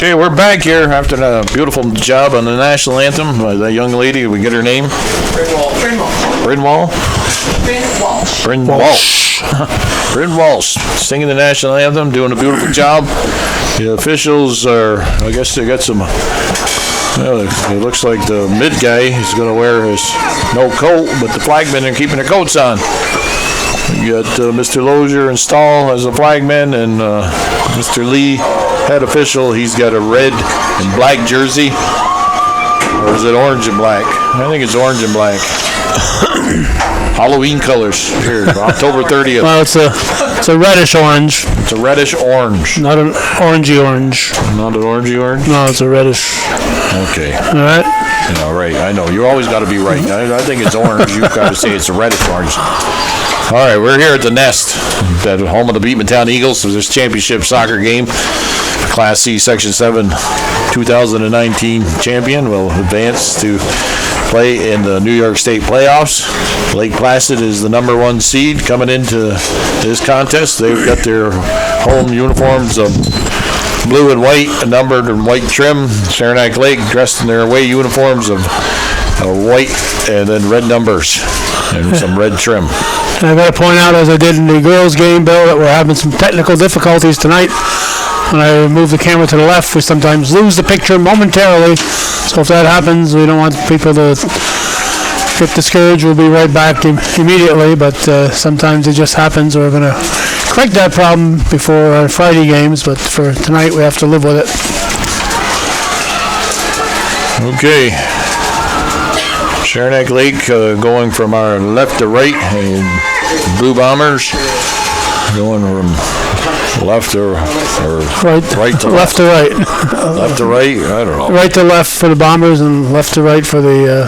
Okay, we're back here after a beautiful job on the national anthem. That young lady, we get her name? Bryn Walsh. Bryn Walsh, singing the national anthem, doing a beautiful job. The officials are, I guess they got some, it looks like the mid guy is going to wear his no coat, but the flagmen are keeping their coats on. You got Mr. Lozier and Stahl as the flagman, and Mr. Lee, head official. He's got a red and black jersey. Or is it orange and black? I think it's orange and black. Halloween colors here, October 30th. Well, it's a reddish orange. It's a reddish orange. Not an orangey orange. Not an orangey orange? No, it's a reddish. Okay. All right. Yeah, right. I know. You always got to be right. I think it's orange. You've got to say it's a reddish orange. All right, we're here at the Nest, at home of the Beatman Town Eagles. So this championship soccer game, Class C, Section 7, 2019 champion will advance to play in the New York State playoffs. Lake Placid is the number 1 seed coming into this contest. They've got their home uniforms of blue and white, numbered and white trim. Saranac Lake dressed in their away uniforms of white and then red numbers and some red trim. And I've got to point out, as I did in the girls' game, Bill, that we're having some technical difficulties tonight. When I move the camera to the left, we sometimes lose the picture momentarily. So if that happens, we don't want people to get discouraged. We'll be right back immediately, but sometimes it just happens. We're going to correct that problem before our Friday games, but for tonight, we have to live with it. Okay. Saranac Lake going from our left to right. Blue Bombers going from left to right to left to right. Left to right? I don't know. Right to left for the Bombers and left to right for the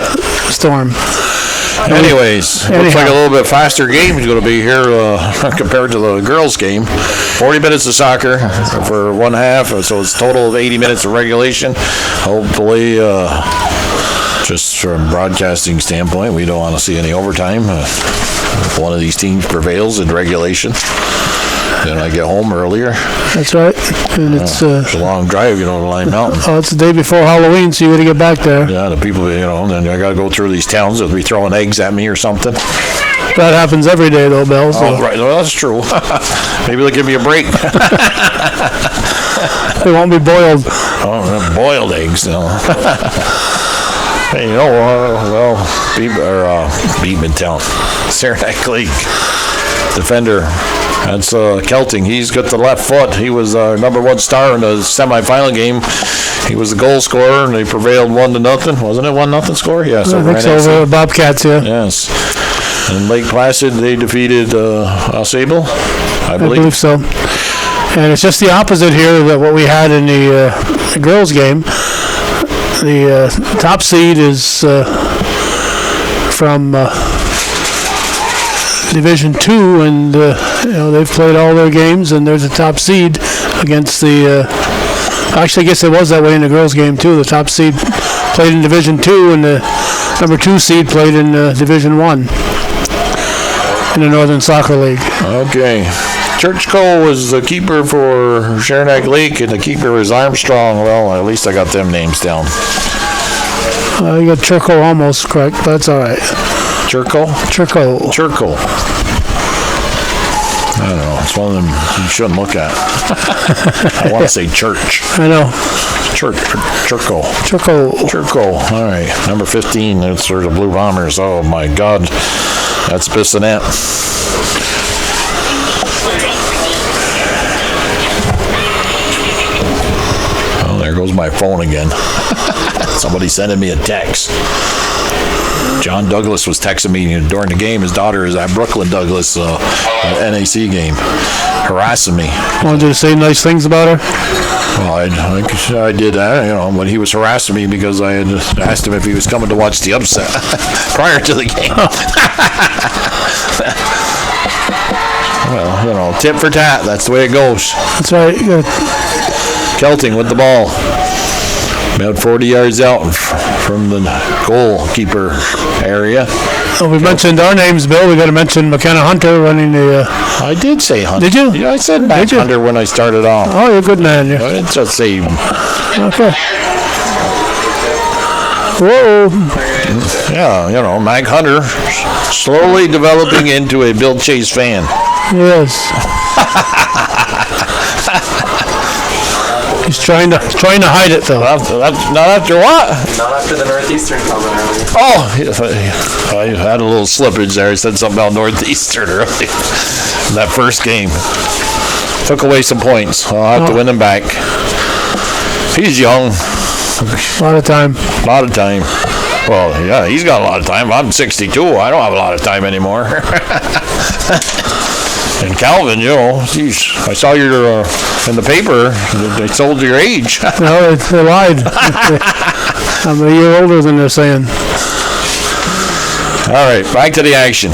Storm. Anyways, looks like a little bit faster game is going to be here compared to the girls' game. 40 minutes of soccer for one half, so it's a total of 80 minutes of regulation. Hopefully, just from a broadcasting standpoint, we don't want to see any overtime. If one of these teams prevails in regulation, then I get home earlier. That's right. And it's a long drive, to Lime Mountain. Oh, it's the day before Halloween, so you got to get back there. Yeah, the people, then I got to go through these towns. They'll be throwing eggs at me or something. That happens every day, though, Bill. So. Oh, right. Well, that's true. Maybe they'll give me a break. They won't be boiled. Oh, boiled eggs, no. Hey, Beatman Town, Saranac Lake defender. That's Kelting. He's got the left foot. He was number 1 star in the semifinal game. He was the goal scorer, and they prevailed 1-0. Wasn't it 1-0 score? Yes. I think so. Over the Bobcats, yeah. Yes. And Lake Placid, they defeated Ausable, I believe so. And it's just the opposite here of what we had in the girls' game. The top seed is from Division 2, and they've played all their games, and there's a top seed against the. Actually, I guess it was that way in the girls' game too. The top seed played in Division 2, and the number 2 seed played in Division 1 in the Northern Soccer League. Okay. Churchco was the keeper for Saranac Lake, and the keeper is Armstrong. Well, at least I got them names down. You got Churco almost correct, but that's all right. Churco? Churco. I don't know. It's one of them you shouldn't look at. I want to say church. I know. Churco. All right. Number 15. That's sort of Blue Bombers. Oh, my God. That's Bissonnette. Oh, there goes my phone again. Somebody sending me a text. John Douglas was texting me during the game. His daughter is at Brooklyn Douglas NAC game, harassing me. Wanted to say nice things about her? Well, I did that, when he was harassing me because I had asked him if he was coming to watch the upset prior to the game. Well, tit for tat. That's the way it goes. That's right. Kelting with the ball. About 40 yards out from the goalkeeper area. Oh, we mentioned our names, Bill. We got to mention McKenna Hunter running the. I did say Hunter. Did you? Yeah, I said Matt Hunter when I started off. Oh, you're a good man. I didn't just say. Okay. Whoa. Yeah, Mac Hunter slowly developing into a Bill Chase fan. Yes. He's trying to hide it though. Not after what? Not after the Northeastern comment earlier. Oh, I had a little slippage there. I said something about Northeastern earlier. That first game. Took away some points. I'll have to win them back. He's young. A lot of time. Well, yeah, he's got a lot of time. I'm 62. I don't have a lot of time anymore. And Calvin, geez, I saw you're in the paper. They told your age. No, they lied. I'm a year older than they're saying. All right, back to the action.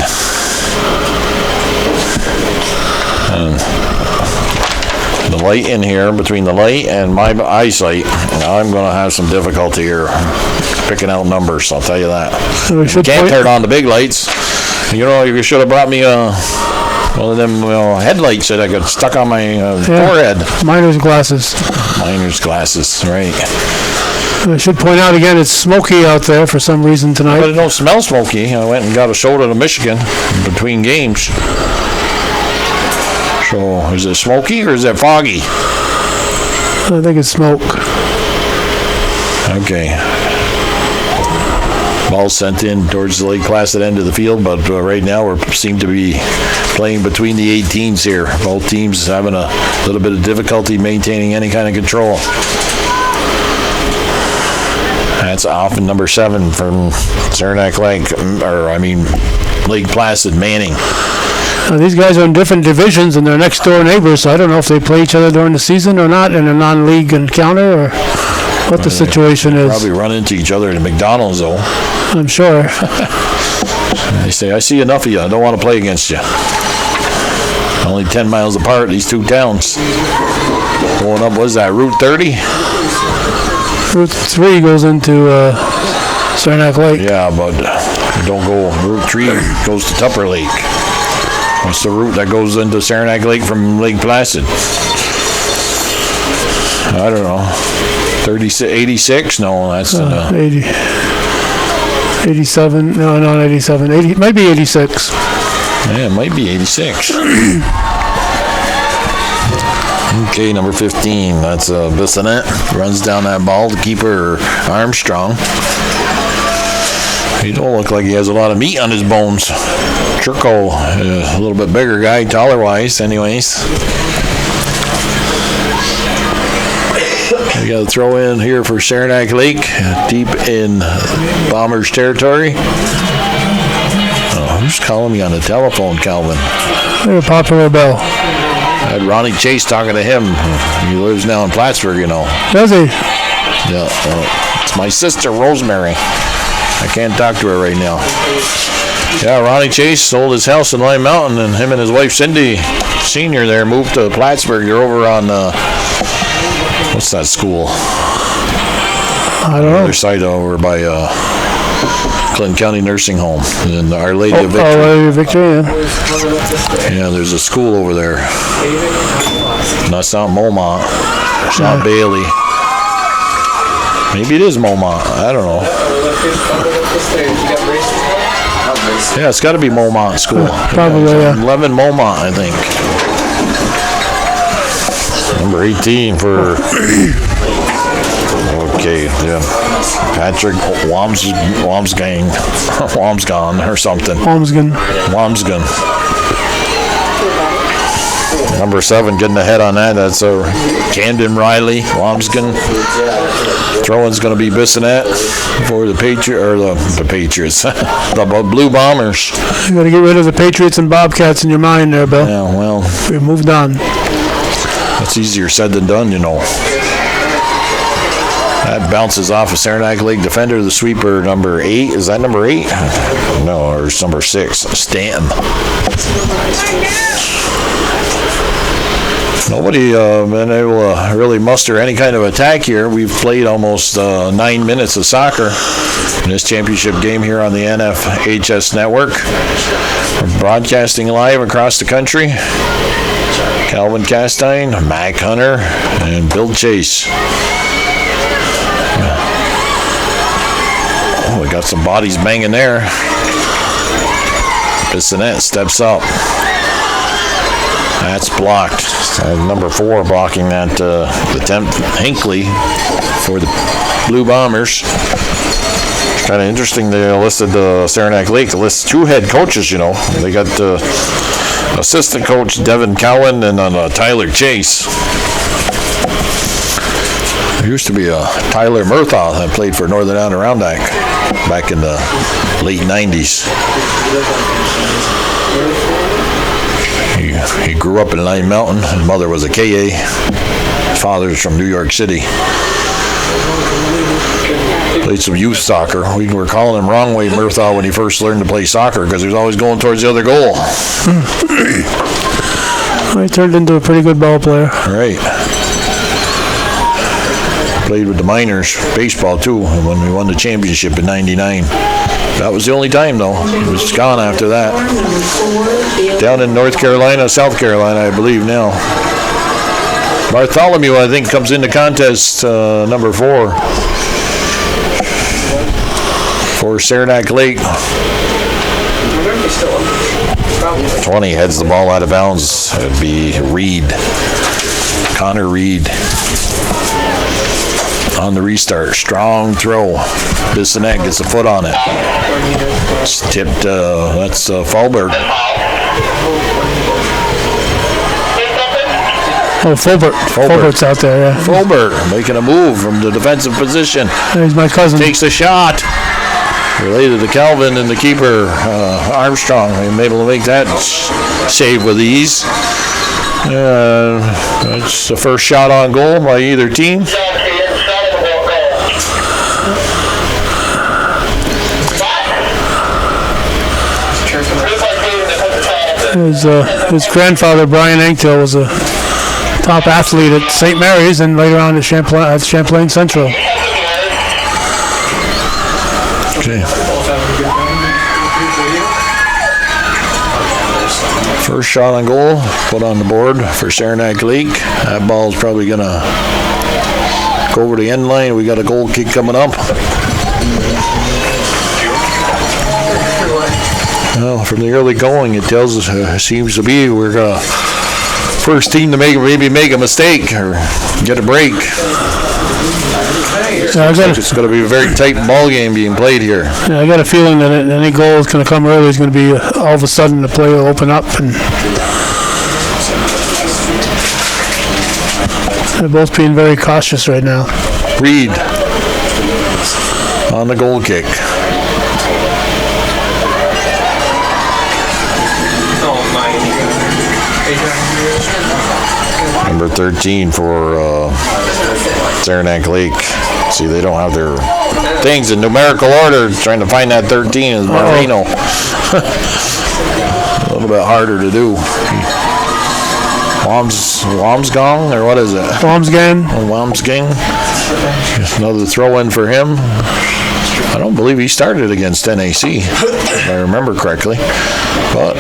The light in here, between the light and my eyesight, I'm going to have some difficulty here picking out numbers, I'll tell you that. We should Can't point- turn on the big lights. You should have brought me one of them headlights that I got stuck on my forehead. Miner's glasses. Miner's glasses, right. I should point out again, it's smoky out there for some reason tonight. But it don't smell smoky. I went and got a soda to Michigan between games. So, is it smoky or is it foggy? I think it's smoke. Okay. Ball sent in towards the Lake Placid end of the field, but right now we seem to be playing between the 18s here. Both teams having a little bit of difficulty maintaining any kind of control. That's off in number 7 from Saranac Lake, Lake Placid, Manning. These guys are in different divisions and they're next door neighbors, so I don't know if they play each other during the season or not in a non-league encounter or what the situation is. Probably run into each other at McDonald's, though. I'm sure. They say, I see enough of you. I don't want to play against you. Only 10 miles apart, these two towns. Going up, what is that, Route 30? Route 3 goes into Saranac Lake. Yeah, but don't go. Route 3 goes to Tupper Lake. What's the route that goes into Saranac Lake from Lake Placid? I don't know. 86? No, that's 80. 87. No, not 87. 80, might be 86. Yeah, it might be 86. Okay, number 15. That's Bissonette. Runs down that ball to keeper Armstrong. He don't look like he has a lot of meat on his bones. Churko, a little bit bigger guy, taller-wise, anyways. We got to throw in here for Saranac Lake, deep in Bombers territory. Who's calling me on the telephone, Calvin? They're a popular bell. I had Ronnie Chase talking to him. He lives now in Plattsburgh, Does he? Yeah, it's my sister, Rosemary. I can't talk to her right now. Yeah, Ronnie Chase sold his house in Lime Mountain, and him and his wife, Cindy Sr. there, moved to Plattsburgh. They're over on, what's that school? I don't know. Other side over by Clinton County Nursing Home in Our Lady of Victory. Our Lady of Victory, yeah. Yeah, there's a school over there. That's not Momont. It's not Bailey. Maybe it is Momont. I don't know. Yeah, it's got to be Momont School. Probably, yeah. 11 Momont, I think. Number 18 for... Okay, yeah. Patrick Wamsgan or something. Wamsgan. Number 7 getting ahead on that. That's Camden Riley, Wamsgan. Throw-in's going to be Bissonette for the Patriots, the Blue Bombers. You got to get rid of the Patriots and Bobcats in your mind there, Bill. Yeah, well, We moved on. that's easier said than done, That bounces off a Saranac Lake defender, the sweeper, number 8. Is that number 8? No, or it's number 6, Stanton. Nobody been able to really muster any kind of attack here. We've played almost 9 minutes of soccer in this championship game here on the LPHS network. We're broadcasting live across the country. Calvin Castine, Mac Hunter, and Bill Chase. Oh, we got some bodies banging there. Bissonette steps up. That's blocked. Number 4 blocking that attempt, Hinckley, for the Blue Bombers. Kind of interesting, they listed Saranac Lake. They list 2 head coaches, you know. They got assistant coach Devin Cowan and Tyler Chase. There used to be a Tyler Murthaugh that played for Northern Adirondack back in the late 90s. He grew up in Lime Mountain. His mother was a KA. His father's from New York City. Played some youth soccer. We were calling him wrong way Murthaugh when he first learned to play soccer because he was always going towards the other goal. He turned into a pretty good ball player. Right. Played with the minors baseball too when we won the championship in '99. That was the only time though. It was gone after that. Down in North Carolina, South Carolina, I believe now. Bartholomew, I think, comes into contest number 4 for Saranac Lake. 20 heads the ball out of bounds. It'd be Reed. Connor Reed. On the restart, strong throw. Bissonette gets a foot on it. It's tipped, that's Fulbert. Oh, Fulbert's out there, yeah. Fulbert making a move from the defensive position. He's my cousin. Takes a shot. Related to Calvin and the keeper, Armstrong. They were able to make that save with ease. That's the first shot on goal by either team. His grandfather, Brian Anktill, was a top athlete at St. Mary's and later on at Champlain Central. Okay. First shot on goal, put on the board for Saranac Lake. That ball's probably going to go over the end line. We got a goal kick coming up. Well, from the early going, it tells us, seems to be we're first team to maybe make a mistake or get a break. It's going to be a very tight ball game being played here. Yeah, I got a feeling that any goal is going to come early is going to be all of a sudden the play will open up and they're both being very cautious right now. Reed on the goal kick. Number 13 for Saranac Lake. See, they don't have their things in numerical order. Trying to find that 13 is Marino. A little bit harder to do. Wamsgang, or what is it? Wamsgang. Wamsgang. Another throw-in for him. I don't believe he started against NAC, if I remember correctly. But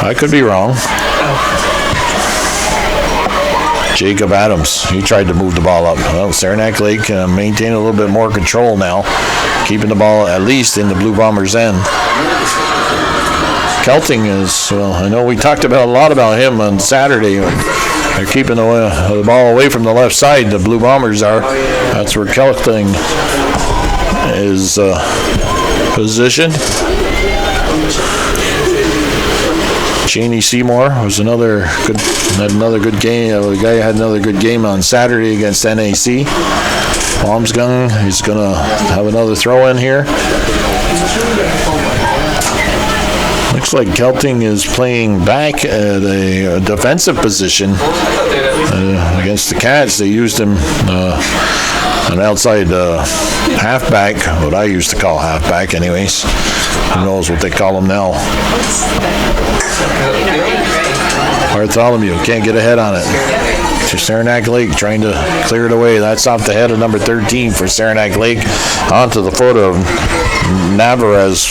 I could be wrong. Jacob Adams, he tried to move the ball up. Well, Saranac Lake maintain a little bit more control now, keeping the ball at least in the Blue Bombers' end. Kelting is, well, I know we talked a lot about him on Saturday. They're keeping the ball away from the left side. The Blue Bombers are. That's where Kelting is positioned. Cheney Seymour was another good game. The guy had another good game on Saturday against NAC. Wamsgang, he's going to have another throw in here. Looks like Kelting is playing back at a defensive position against the Cats. They used him an outside halfback, what I used to call halfback anyways. Who knows what they call him now. Bartholomew can't get ahead on it. To Saranac Lake trying to clear it away. That's off the head of number 13 for Saranac Lake. Onto the foot of Navarez.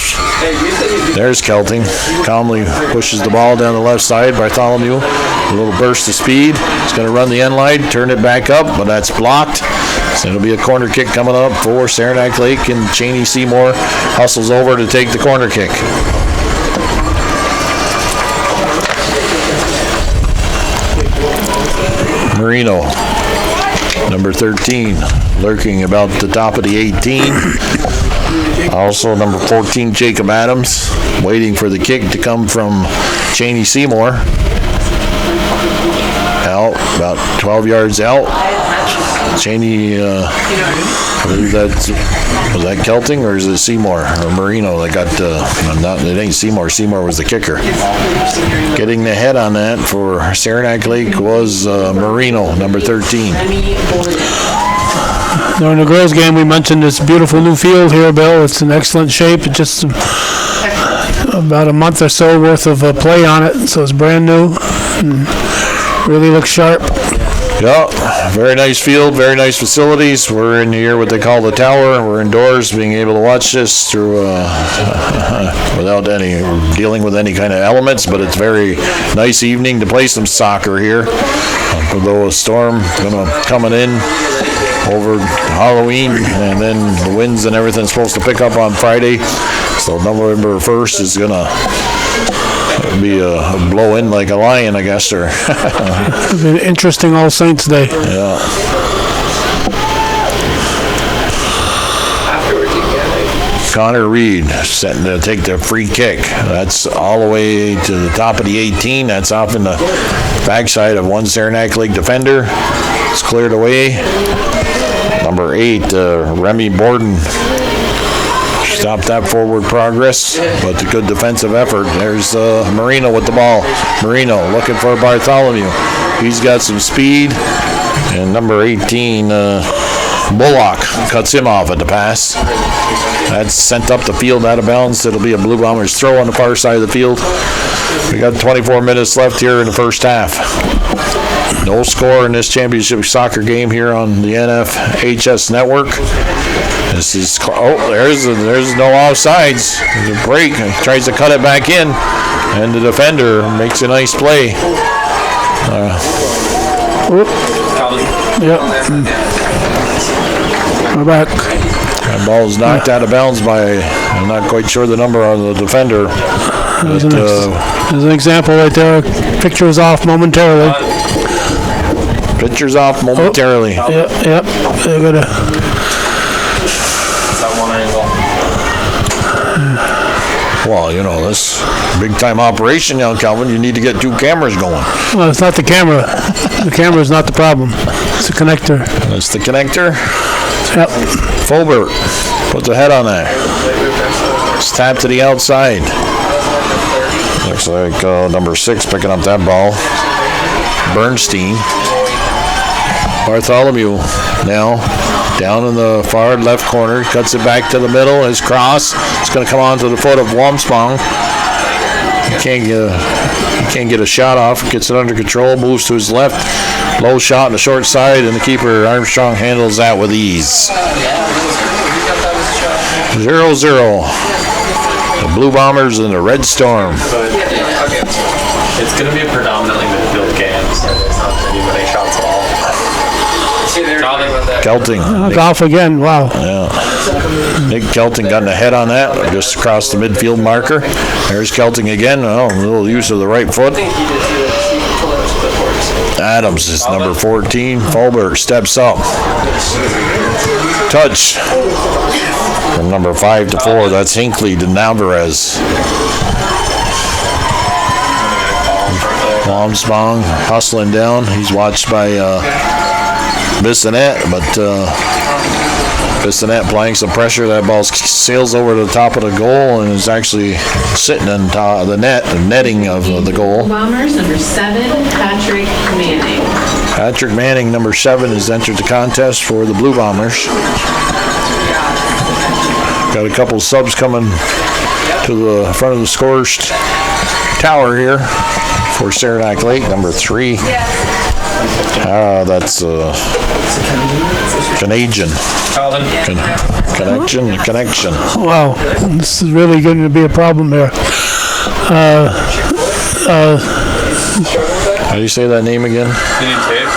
There's Kelting. Calmly pushes the ball down the left side. Bartholomew, a little burst of speed. He's going to run the end line, turn it back up, but that's blocked. So it'll be a corner kick coming up for Saranac Lake, and Cheney Seymour hustles over to take the corner kick. Marino, number 13, lurking about the top of the 18. Also, number 14, Jacob Adams, waiting for the kick to come from Cheney Seymour. Out, about 12 yards out. Cheney, I believe was that Kelting or is it Seymour or Marino that got, it ain't Seymour. Seymour was the kicker. Getting the head on that for Saranac Lake was Marino, number 13. During the girls' game, we mentioned this beautiful new field here, Bill. It's in excellent shape. It's just about a month or so worth of play on it, so it's brand new and really looks sharp. Yeah, very nice field, very nice facilities. We're in here what they call the tower. We're indoors, being able to watch this through without dealing with any kind of elements. But it's very nice evening to play some soccer here. Although a storm coming in over Halloween, and then the winds and everything's supposed to pick up on Friday. So November 1st is gonna be a blow in like a lion, I guess, or It's been interesting All Saints Day. yeah. Connor Reed setting to take the free kick. That's all the way to the top of the 18. That's off in the backside of one Saranac Lake defender. It's cleared away. Number 8, Remy Borden. Stop that forward progress, but a good defensive effort. There's Marino with the ball. Marino looking for Bartholomew. He's got some speed. And number 18, Bullock, cuts him off at the pass. That's sent up the field out of bounds. It'll be a Blue Bombers throw on the far side of the field. We got 24 minutes left here in the first half. No score in this championship soccer game here on the LPHS network. This is, there's no offsides. There's a break. He tries to cut it back in, and the defender makes a nice play. Yep. We're back. That ball is knocked out of bounds by, I'm not quite sure the number on the defender. There's an example right there. Picture is off momentarily. Picture's off momentarily. Yep. They're gonna. Well, this big-time operation now, Calvin, you need to get 2 cameras going. Well, it's not the camera. The camera is not the problem. It's the connector. That's the connector. Yep. Fulbert puts a head on that. It's tapped to the outside. Looks like number 6 picking up that ball. Bernstein. Bartholomew now down in the far left corner, cuts it back to the middle. His cross, it's going to come onto the foot of Wamspong. He can't get a shot off. Gets it under control, moves to his left. Low shot on the short side, and the keeper Armstrong handles that with ease. 0-0. The Blue Bombers and the Red Storm. It's going to be a predominantly midfield game, so there's not going to be many shots at all. Kelting. Golf again. Wow. Yeah. Nick Kelting got a head on that, just across the midfield marker. There's Kelting again. Oh, a little use of the right foot. Adams is number 14. Fulbert steps up. Touch. From number 5 to 4, that's Hinckley to Navarez. Wamspong hustling down. He's watched by Bissonette, but Bissonette applying some pressure. That ball sails over to the top of the goal and is actually sitting on top of the netting of the goal. Bombers, number 7, Patrick Manning. Patrick Manning, number 7, has entered the contest for the Blue Bombers. Got a couple subs coming to the front of the scorched tower here for Saranac Lake, number 3. That's Canadian. Calvin. Connection. Wow, this is really going to be a problem here. How do you say that name again? You need tape?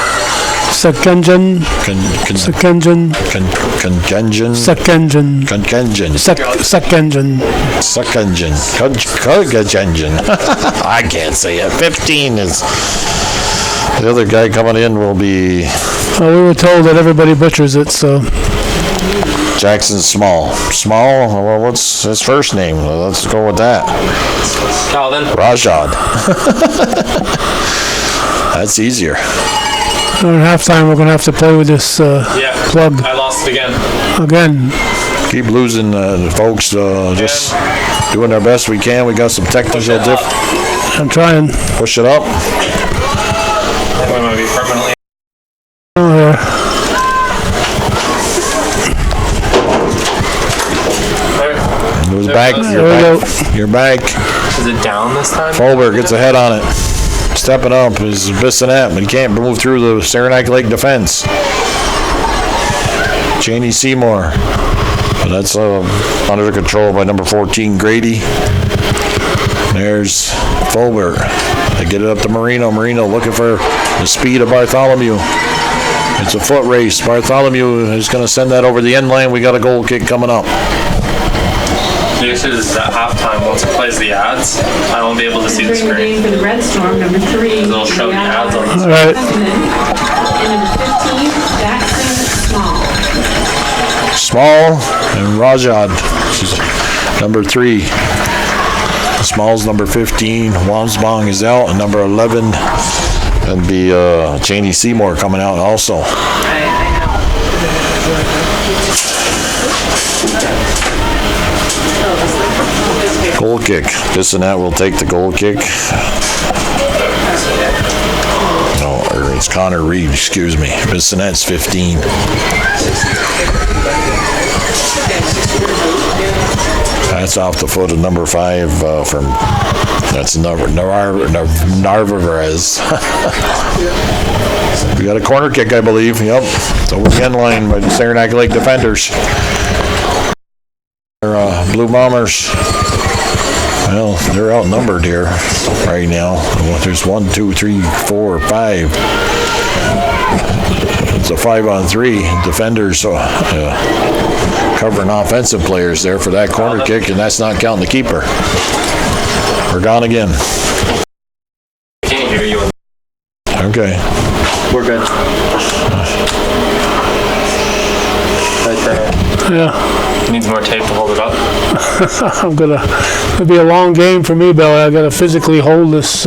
Sakenjan. Congenjan. I can't say it. 15 is... The other guy coming in will be... Well, we were told that everybody butchers it, so... Jackson Small. Small? Well, what's his first name? Let's go with that. Calvin. Rajad. That's easier. At halftime, we're going to have to play with this plug I lost it again. again. Keep losing, folks. Just doing our best we can. We got some technical I'm trying. Push it up. We might be permanently. Oh, yeah. It was back. You're back. Is it down this time? Folberg gets a head on it. Stepping up is Bissonette, but he can't move through the Saranac Lake defense. Cheney Seymour. But that's under control by number 14, Grady. There's Folberg. They get it up to Marino. Marino looking for the speed of Bartholomew. It's a foot race. Bartholomew is going to send that over the end line. We got a goal kick coming up. The issue is at halftime, once it plays the ads, I won't be able to see the Entering screen. for the Red Storm, number 3. It'll show the ads on this. All right. And number 15, Jackson Small. Small and Rajad, number 3. Small's number 15. Wamsbong is out, and number 11 and be Cheney Seymour coming out also. Goal kick. Bissonette will take the goal kick. No, it's Connor Reed, excuse me. Bissonette's 15. That's off the foot of number 5 from, that's Narvaez. We got a corner kick, I believe. Yep. It's over the end line by the Saranac Lake defenders. Blue Bombers. Well, they're outnumbered here right now. There's 1, 2, 3, 4, 5. It's a 5-on-3. Defenders covering offensive players there for that corner kick, and that's not counting the keeper. We're gone again. I can't hear you. Okay. We're good. Right there. Yeah. Needs more tape to hold it up. It'll be a long game for me, Bill. I got to physically hold this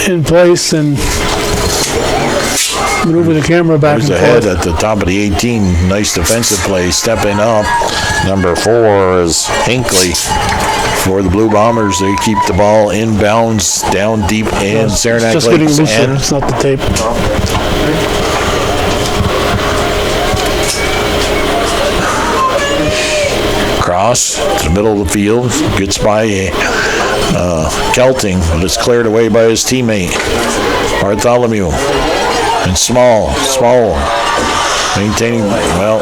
in place and maneuver the camera back There's and a head forth. at the top of the 18. Nice defensive play. Stepping up. Number 4 is Hinckley. For the Blue Bombers, they keep the ball inbounds down deep in Saranac It's just getting Lake's looser. end. It's not the tape. Cross to the middle of the field. Gets by Kelting, but it's cleared away by his teammate. Bartholomew. And Small maintaining, well,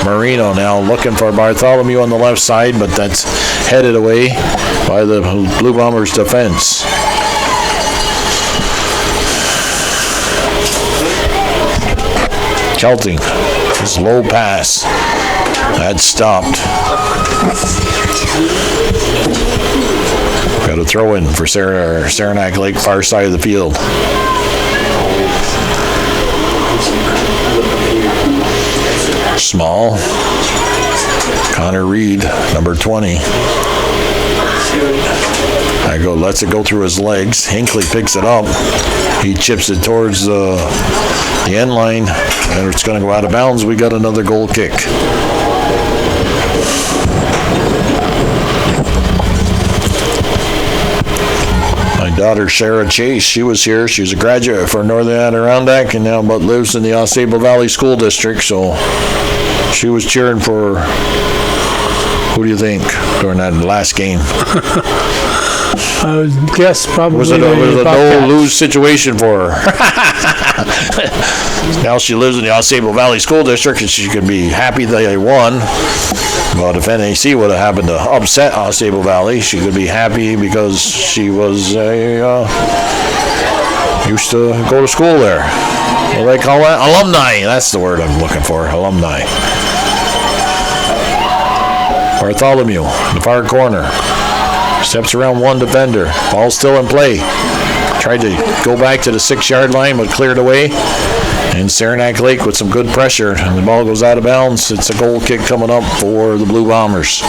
Marino now looking for Bartholomew on the left side, but that's headed away by the Blue Bombers defense. Kelting, his low pass, that stopped. Got a throw in for Saranac Lake, far side of the field. Small. Connor Reed, number 20. Lets it go through his legs. Hinckley picks it up. He chips it towards the end line, and it's going to go out of bounds. We got another goal kick. My daughter, Sarah Chase, she was here. She was a graduate for Northern Adirondack and now but lives in the Ausable Valley School District, so she was cheering for, who do you think, during that last game? I would guess probably. Was it a Bobcats. no-lose situation for her? Now she lives in the Osable Valley School District, and she could be happy they won. But if NAC would have happened to upset Osable Valley, she could be happy because she was used to go to school there. What do they call that? Alumni. That's the word I'm looking for. Alumni. Bartholomew, the far corner. Steps around one defender. Ball's still in play. Tried to go back to the 6-yard line, but cleared away. And Saranac Lake with some good pressure. And the ball goes out of bounds. It's a goal kick coming up for the Blue Bombers.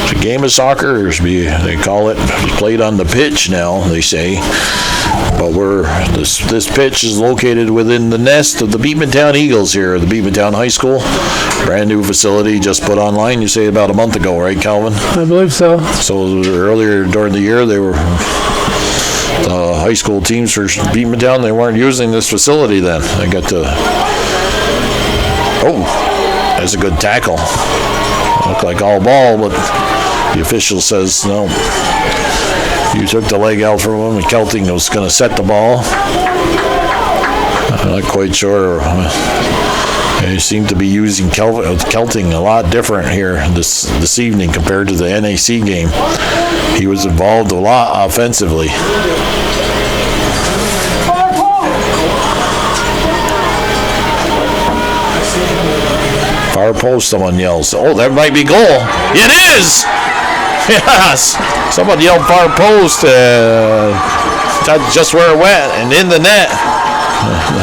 It's a game of soccer, they call it. It's played on the pitch now, they say. But this pitch is located within the nest of the Beatmantown Eagles here at the Beatmantown High School. Brand new facility just put online, you say about a month ago, right, Calvin? I believe so. So earlier during the year, the high school teams for Beatmantown, they weren't using this facility then. They got to... Oh, that's a good tackle. Looked like all ball, but the official says no. You took the leg out from him, and Kelting was going to set the ball. I'm not quite sure. They seem to be using Kelting a lot different here this evening compared to the NAC game. He was involved a lot offensively. Far post, someone yells. Oh, that might be goal. It is! Yes! Someone yelled far post. That's just where it went, and in the net.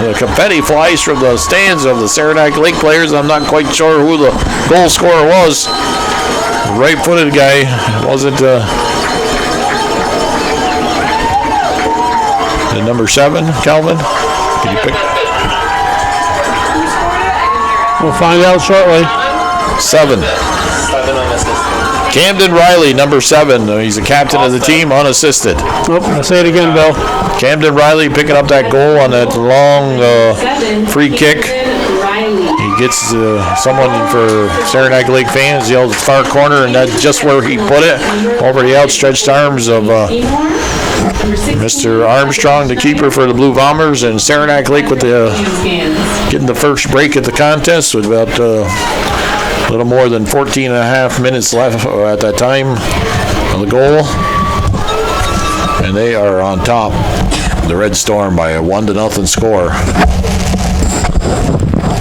The confetti flies from the stands of the Saranac Lake players. I'm not quite sure who the goal scorer was. Right-footed guy. It wasn't the number 7, Calvin? Can you pick? We'll find out shortly. 7. Camden Riley, number 7. He's the captain of the team, unassisted. Oh, I'll say it again, Bill. Camden Riley picking up that goal on that long free kick. He gets someone for Saranac Lake fans yells far corner, and that's just where he put it, over the outstretched arms of Mr. Armstrong, the keeper for the Blue Bombers, and Saranac Lake with getting the first break at the contest with about a little more than 14 and a half minutes left at that time of the goal. And they are on top, the Red Storm, by a 1-0 score.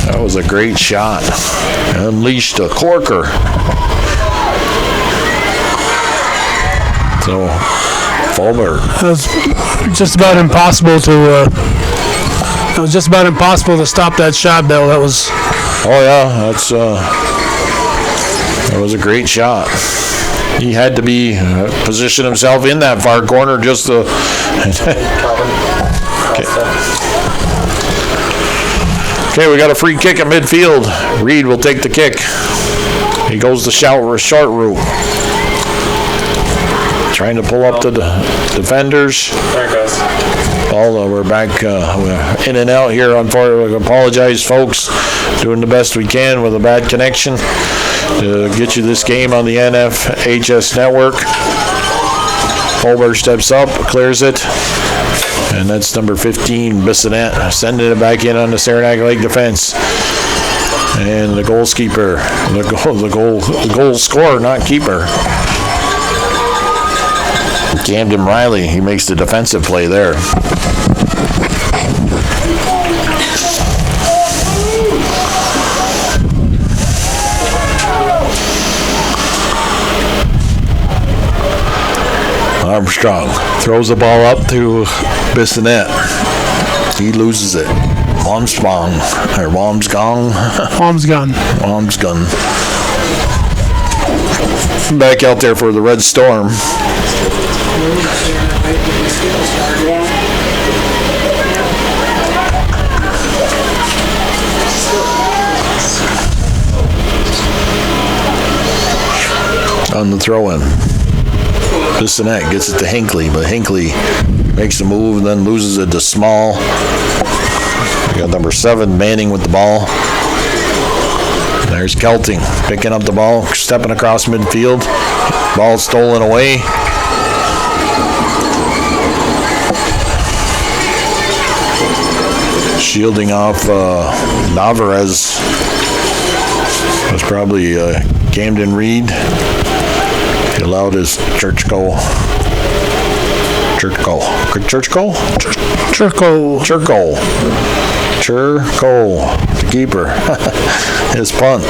That was a great shot. Unleashed a corker. So, Fulmer. It was just about impossible to. It was just about impossible to stop that shot, Bill. That was. Oh yeah, that was a great shot. He had to be position himself in that far corner just to. Okay, we got a free kick at midfield. Reed will take the kick. He goes the short route. Trying to pull up the defenders. There it goes. We're back we're in and out here. Unfortunately, we apologize, folks. Doing the best we can with a bad connection to get you this game on the LPHS network. Holber steps up, clears it, and that's number 15, Bissonette, sending it back in on the Saranac Lake defense. And the goalkeeper, the goal scorer, not keeper. Camden Riley, he makes the defensive play there. Armstrong throws the ball up to Bissonette. He loses it. Wamsgong. Back out there for the Red Storm. On the throw-in. Bissonette gets it to Hinckley, but Hinckley makes the move and then loses it to Small. We got number 7, Manning with the ball. There's Kelting picking up the ball, stepping across midfield. Ball stolen away. Shielding off Navarez was probably Camden Reed. He allowed his Churchko, the keeper, his punt.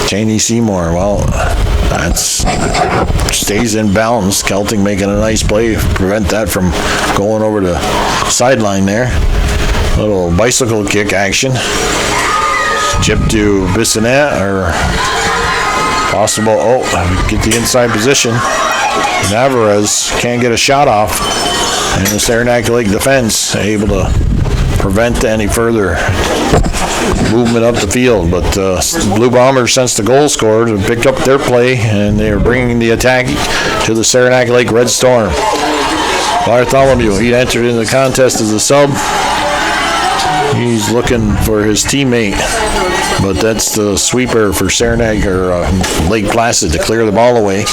Cheney Seymour, well, that's stays in bounds. Kelting making a nice play, prevent that from going over the sideline there. Little bicycle kick action. Chip to Bissonette, or possible, get the inside position. Navarez can't get a shot off, and the Saranac Lake defense able to prevent any further movement up the field. But Blue Bombers, since the goal scored, have picked up their play, and they are bringing the attack to the Saranac Lake Red Storm. Bartholomew, he entered in the contest as a sub. He's looking for his teammate, but that's the sweeper for Saranac or Lake Placid to clear the ball away.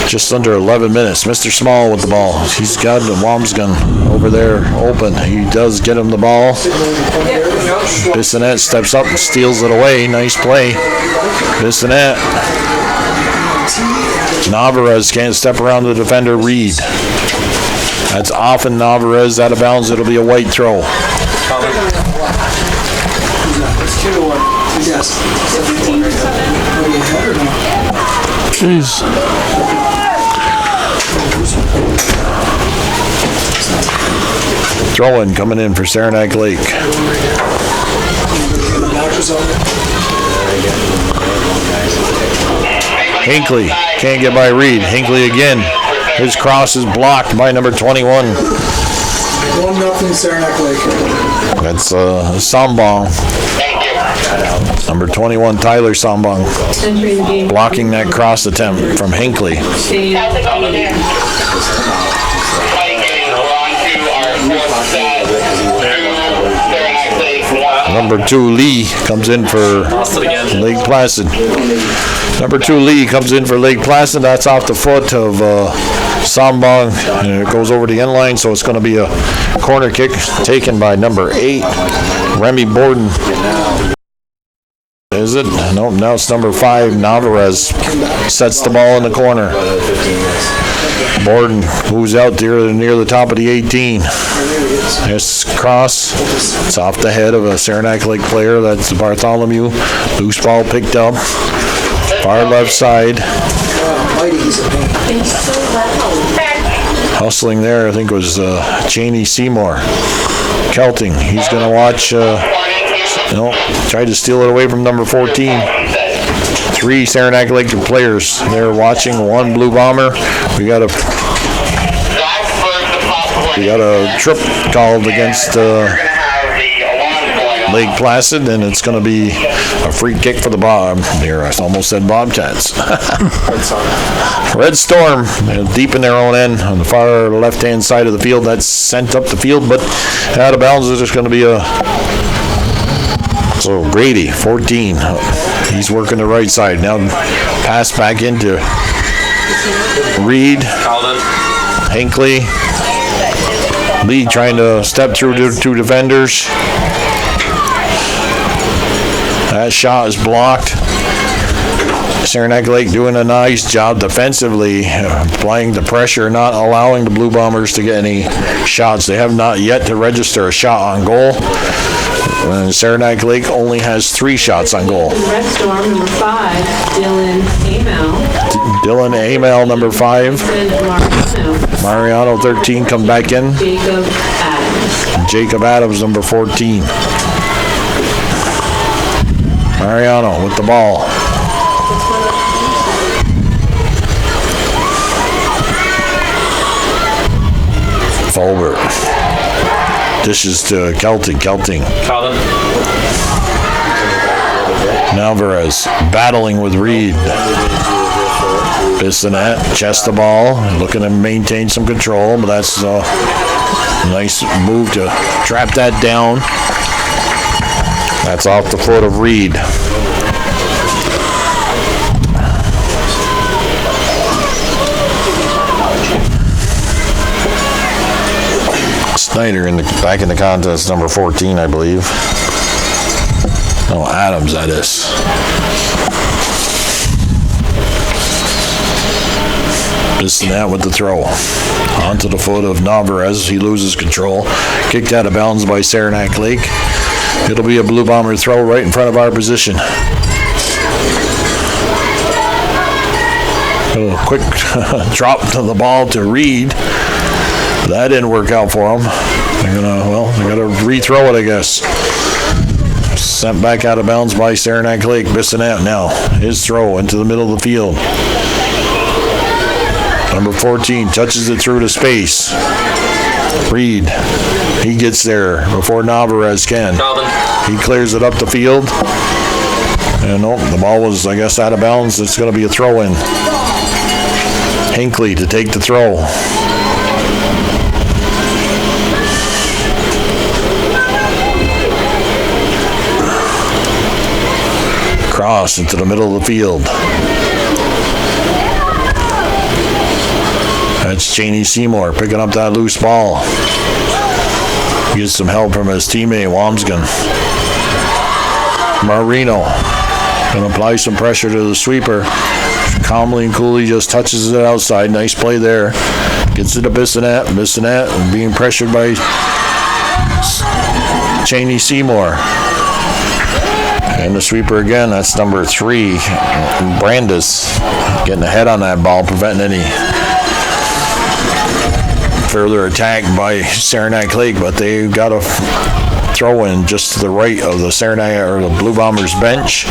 Just under 11 minutes. Mr. Small with the ball. He's got the Wamsgun over there open. He does get him the ball. Bissonette steps up and steals it away. Nice play. Bissonette. Navarez can't step around the defender, Reed. That's often Navarez out of bounds. It'll be a white throw. Jeez. Throw-in coming in for Saranac Lake. Hinckley can't get by Reed. Hinckley again. His cross is blocked by number 21. 1-0 Saranac Lake. That's Sambong. Number 21, Tyler Sambong, blocking that cross attempt from Hinckley. Number 2, Lee, comes in for Lake Placid. Number 2, Lee, comes in for Lake Placid. That's off the foot of Sambong, and it goes over the end line, so it's going to be a corner kick taken by number 8, Remy Borden. Is it? No, now it's number 5, Navarez. Sets the ball in the corner. Borden moves out there near the top of the 18. This cross. It's off the head of a Saranac Lake player. That's Bartholomew. Loose ball picked up. Far left side. Hustling there, I think, was Cheney Seymour. Kelting. He's going to watch... tried to steal it away from number 14. 3 Saranac Lake players. They're watching 1 Blue Bomber. We got a trip called against Lake Placid, and it's going to be a free kick for the Here, I almost said Bobcats. Red Storm, deep in their own end on the far left-hand side of the field. That's sent up the field, but out of bounds. There's going to be a... So Grady, 14, he's working the right side. Now pass back into Reed, Hinckley, Lee trying to step through the 2 defenders. That shot is blocked. Saranac Lake doing a nice job defensively, applying the pressure, not allowing the Blue Bombers to get any shots. They have not yet to register a shot on goal. And Saranac Lake only has 3 shots on goal. Red Storm, number 5, Dylan Amell, number 5. Mariano, 13, come back in. Jacob Adams, number 14. Mariano with the ball. Fulbert. Dishes to Kelting. Navarez battling with Reed. Bissonette chest the ball, looking to maintain some control, but that's Nice move to trap that down. That's off the foot of Reed. Snyder back in the contest, number 14, I believe. No, Adams, that is. Missing that with the throw. Onto the foot of Navarez. He loses control. Kicked out of bounds by Saranac Lake. It'll be a Blue Bomber throw right in front of our position. A quick drop to the ball to Reed. That didn't work out for them. They're gonna rethrow it, I guess. Sent back out of bounds by Saranac Lake. Bissonette now. His throw into the middle of the field. Number 14 touches it through to space. Reed, he gets there before Navarez can. He clears it up the field. And nope, the ball was, I guess, out of bounds. It's going to be a throw-in. Hinckley to take the throw. Cross into the middle of the field. That's Cheney Seymour picking up that loose ball. Gets some help from his teammate, Wamsgan. Marino going to apply some pressure to the sweeper. Calmly and coolly just touches it outside. Nice play there. Gets it to Bissonette. Bissonette being pressured by Cheney Seymour. And the sweeper again, that's number 3. Brandis getting ahead on that ball, preventing any further attack by Saranac Lake, but they've got a throw in just to the right of the the Blue Bombers bench.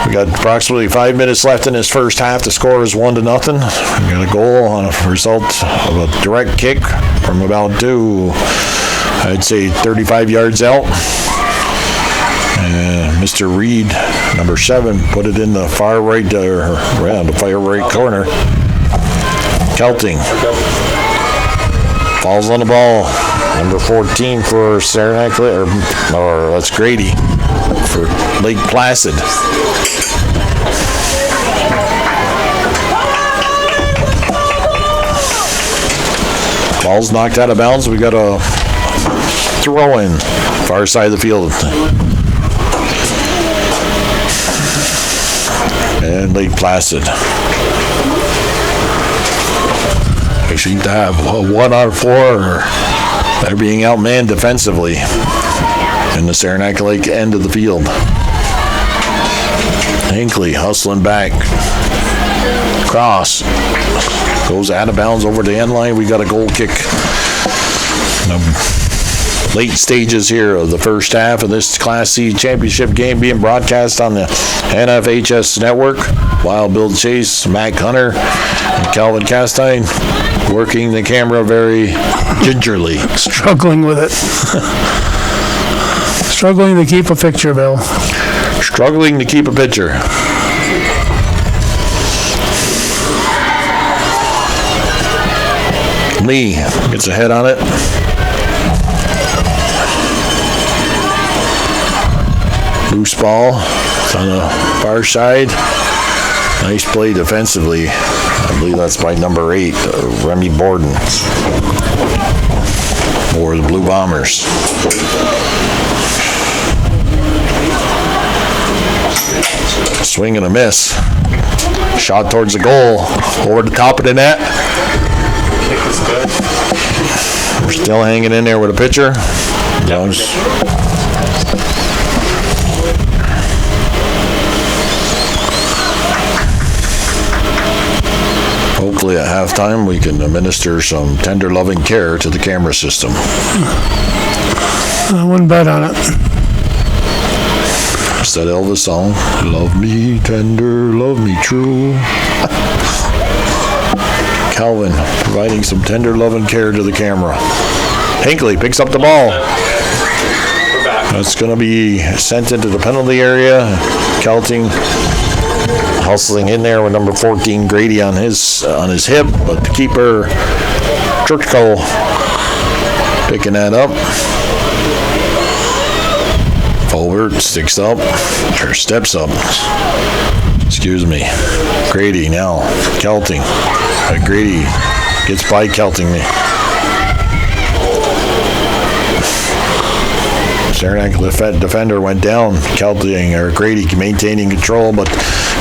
We got approximately 5 minutes left in this first half. The score is 1-0. We got a goal on a result of a direct kick from about I'd say 35 yards out. And Mr. Reed, number 7, put it in the far right, the far right corner. Kelting falls on the ball. Number 14 for Saranac, or that's Grady for Lake Placid. Ball's knocked out of bounds. We got a throw in far side of the field. And Lake Placid. They seem to have a 1 out of 4. They're being outmanned defensively in the Saranac Lake end of the field. Hinckley hustling back. Cross. Goes out of bounds over the end line. We got a goal kick. Late stages here of the first half of this Class C championship game being broadcast on the LPHS network. Wild Bill Chase, Matt Hunter, and Calvin Castine working the camera very gingerly. Struggling with it. Struggling to keep a picture, Bill. Struggling to keep a picture. Lee gets a head on it. Loose ball. It's on the far side. Nice play defensively. I believe that's by number 8, Remy Borden. For the Blue Bombers. Swing and a miss. Shot towards the goal. Over the top of the net. Kick is good. We're still hanging in there with a pitcher. Hopefully at halftime we can administer some tender loving care to the camera system. I wouldn't bet on it. It's that Elvis song. Love me tender, love me true. Calvin providing some tender loving care to the camera. Hinckley picks up the ball. We're back. That's going to be sent into the penalty area. Kelting hustling in there with number 14 Grady on his hip, but the keeper Churchko Picking that up. Forward, sticks up, or steps up. Excuse me. Grady now. Kelting. Grady gets by Kelting me. Saranac defender went down. Kelting or Grady maintaining control, but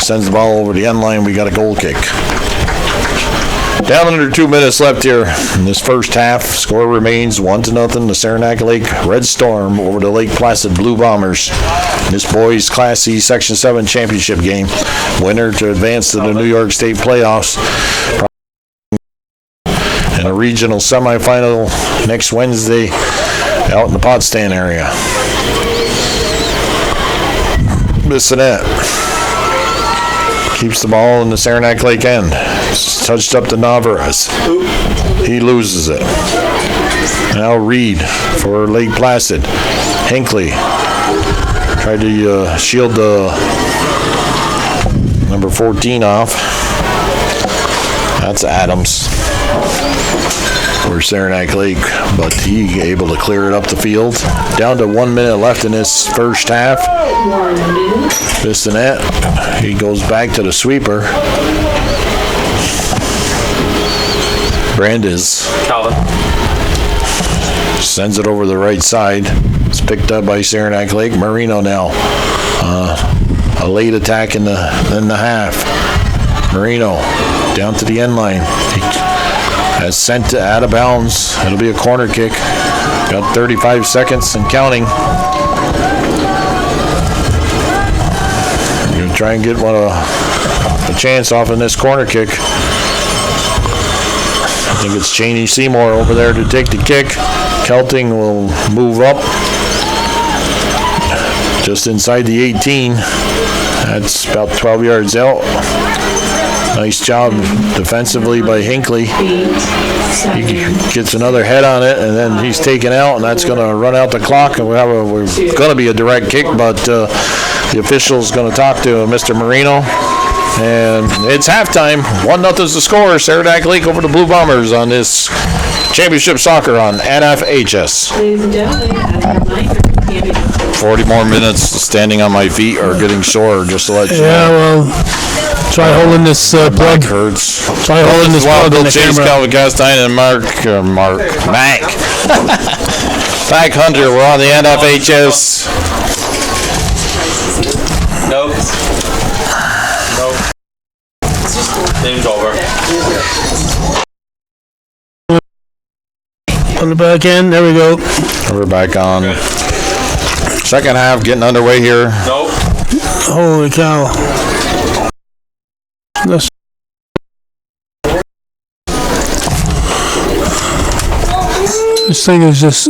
sends the ball over the end line. We got a goal kick. Down under 2 minutes left here in this first half. Score remains 1-0. The Saranac Lake Red Storm over the Lake Placid Blue Bombers. This boys Class C Section 7 championship game. Winner to advance to the New York State playoffs. And a regional semifinal next Wednesday out in the Potsdam area. Bissonette keeps the ball in the Saranac Lake end. It's touched up to Navarez. He loses it. Now Reed for Lake Placid. Hinckley tried to shield the number 14 off. That's Adams for Saranac Lake, but he able to clear it up the field. Down to 1 minute left in this first half. Bissonette, he goes back to the sweeper. Brandes Calvin. sends it over the right side. It's picked up by Saranac Lake. Marino now. A late attack in the half. Marino down to the end line. Has sent it out of bounds. It'll be a corner kick. Got 35 seconds and counting. You're gonna try and get a chance off in this corner kick. I think it's Cheney Seymour over there to take the kick. Kelting will move up just inside the 18. That's about 12 yards out. Nice job defensively by Hinckley. He gets another head on it, and then he's taken out, and that's going to run out the clock. And we're going to be a direct kick, but the official's going to talk to Mr. Marino. And it's halftime. 1-0 is the score. Saranac Lake over the Blue Bombers on this championship soccer on LPHS. Ladies and gentlemen, as a reminder, camping 40 more minutes standing on my feet or getting sore, just to let you Yeah, know. well, try holding this plug. Back hurts. Try holding this plug in Bill the Chase, camera. Calvin Castine, and Mac. Mac Hunter, we're on the LPHS. Nope. Nope. Name's over. On the back end, there we go. We're back on. Second half getting underway here. Nope. Holy cow. This thing is just...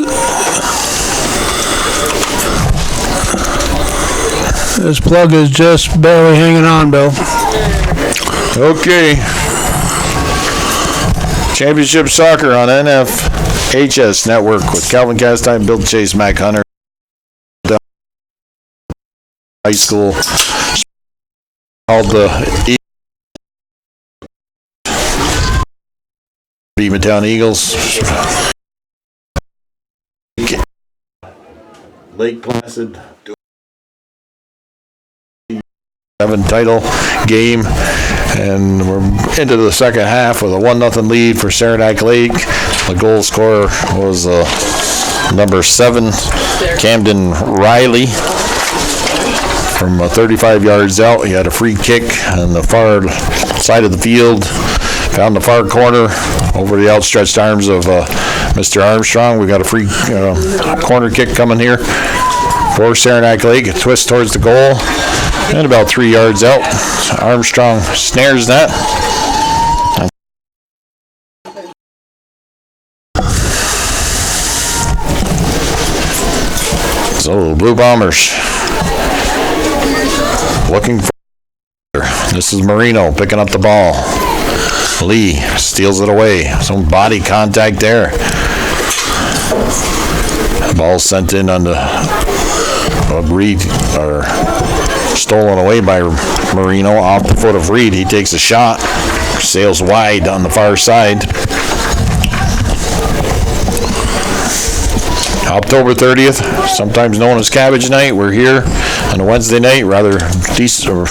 This plug is just barely hanging on, Bill. Okay. Championship soccer on LPHS Network with Calvin Castine, Bill Chase, Mac Hunter. High school called the Beavertown Eagles. Lake Placid 7 title game, and we're into the second half with a 1-0 lead for Saranac Lake. The goal scorer was number 7, Camden Riley. From 35 yards out, he had a free kick on the far side of the field. Found the far corner over the outstretched arms of Mr. Armstrong. We got a free corner kick coming here for Saranac Lake. A twist towards the goal. And about 3 yards out, Armstrong snares that. So, Blue Bombers looking for. This is Marino picking up the ball. Lee steals it away. Some body contact there. Ball sent in on the Reed, or stolen away by Marino off the foot of Reed. He takes a shot, sails wide on the far side. October 30th, sometimes known as Cabbage Night. We're here on a Wednesday night. Rather decent, or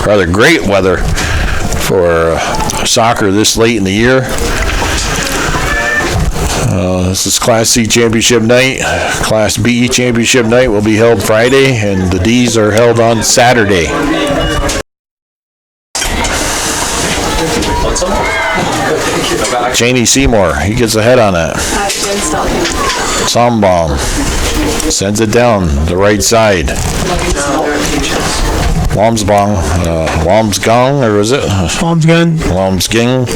rather great weather for soccer this late in the year. This is Class C Championship night. Class B Championship night will be held Friday, and the D's are held on Saturday. Cheney Seymour, he gets ahead on that. Sombomb sends it down the right side. Wamsbong, Wamsgong, or is it? Wamsgong. Wamsging.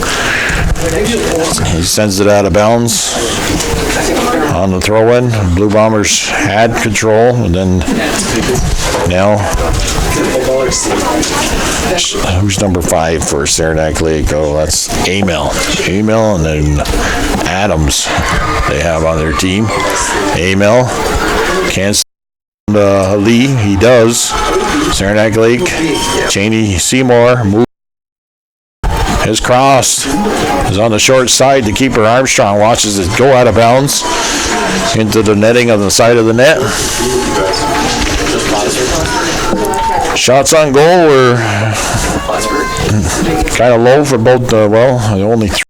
He sends it out of bounds on the throw-in. Blue Bombers had control, and then now, who's number 5 for Saranac Lake? Oh, that's Amel. Amel, and then Adams they have on their team. Amel can't stand Lee. He does. Saranac Lake. Cheney Seymour moves. His cross is on the short side. The keeper Armstrong watches it go out of bounds into the netting on the side of the net. Shots on goal were kind of low for both, only 3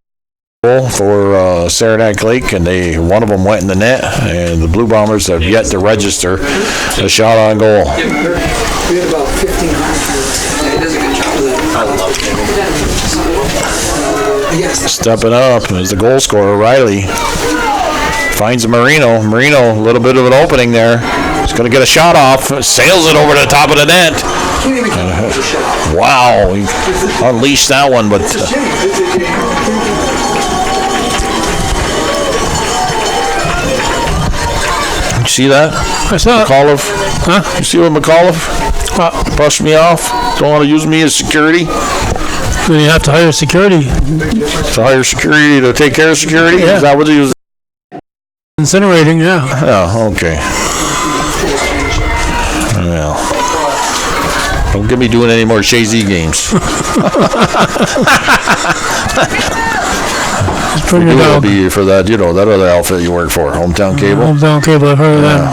goal for Saranac Lake, and one of them went in the net, and the Blue Bombers have yet to register a shot on goal. We had about 1,500. He does a good job of that. I love him. Stepping up is the goal scorer, Riley. Finds Marino. Marino, a little bit of an opening there. He's going to get a shot off. Sails it over the top of the net. Wow, he unleashed that one, but... you see that? I saw it. McAuliffe? Huh? You see what McAuliffe brushed me off? Don't want to use me as security? Then you have to hire security. To hire security to take care of security? Yeah. Is that what he was? Incinerating, yeah. Oh, okay. Well, don't get me doing any more Shazy games. Bring your It'll dog. be for that, that other outfit you work for, Hometown Cable. Hometown Cable, I've heard of that.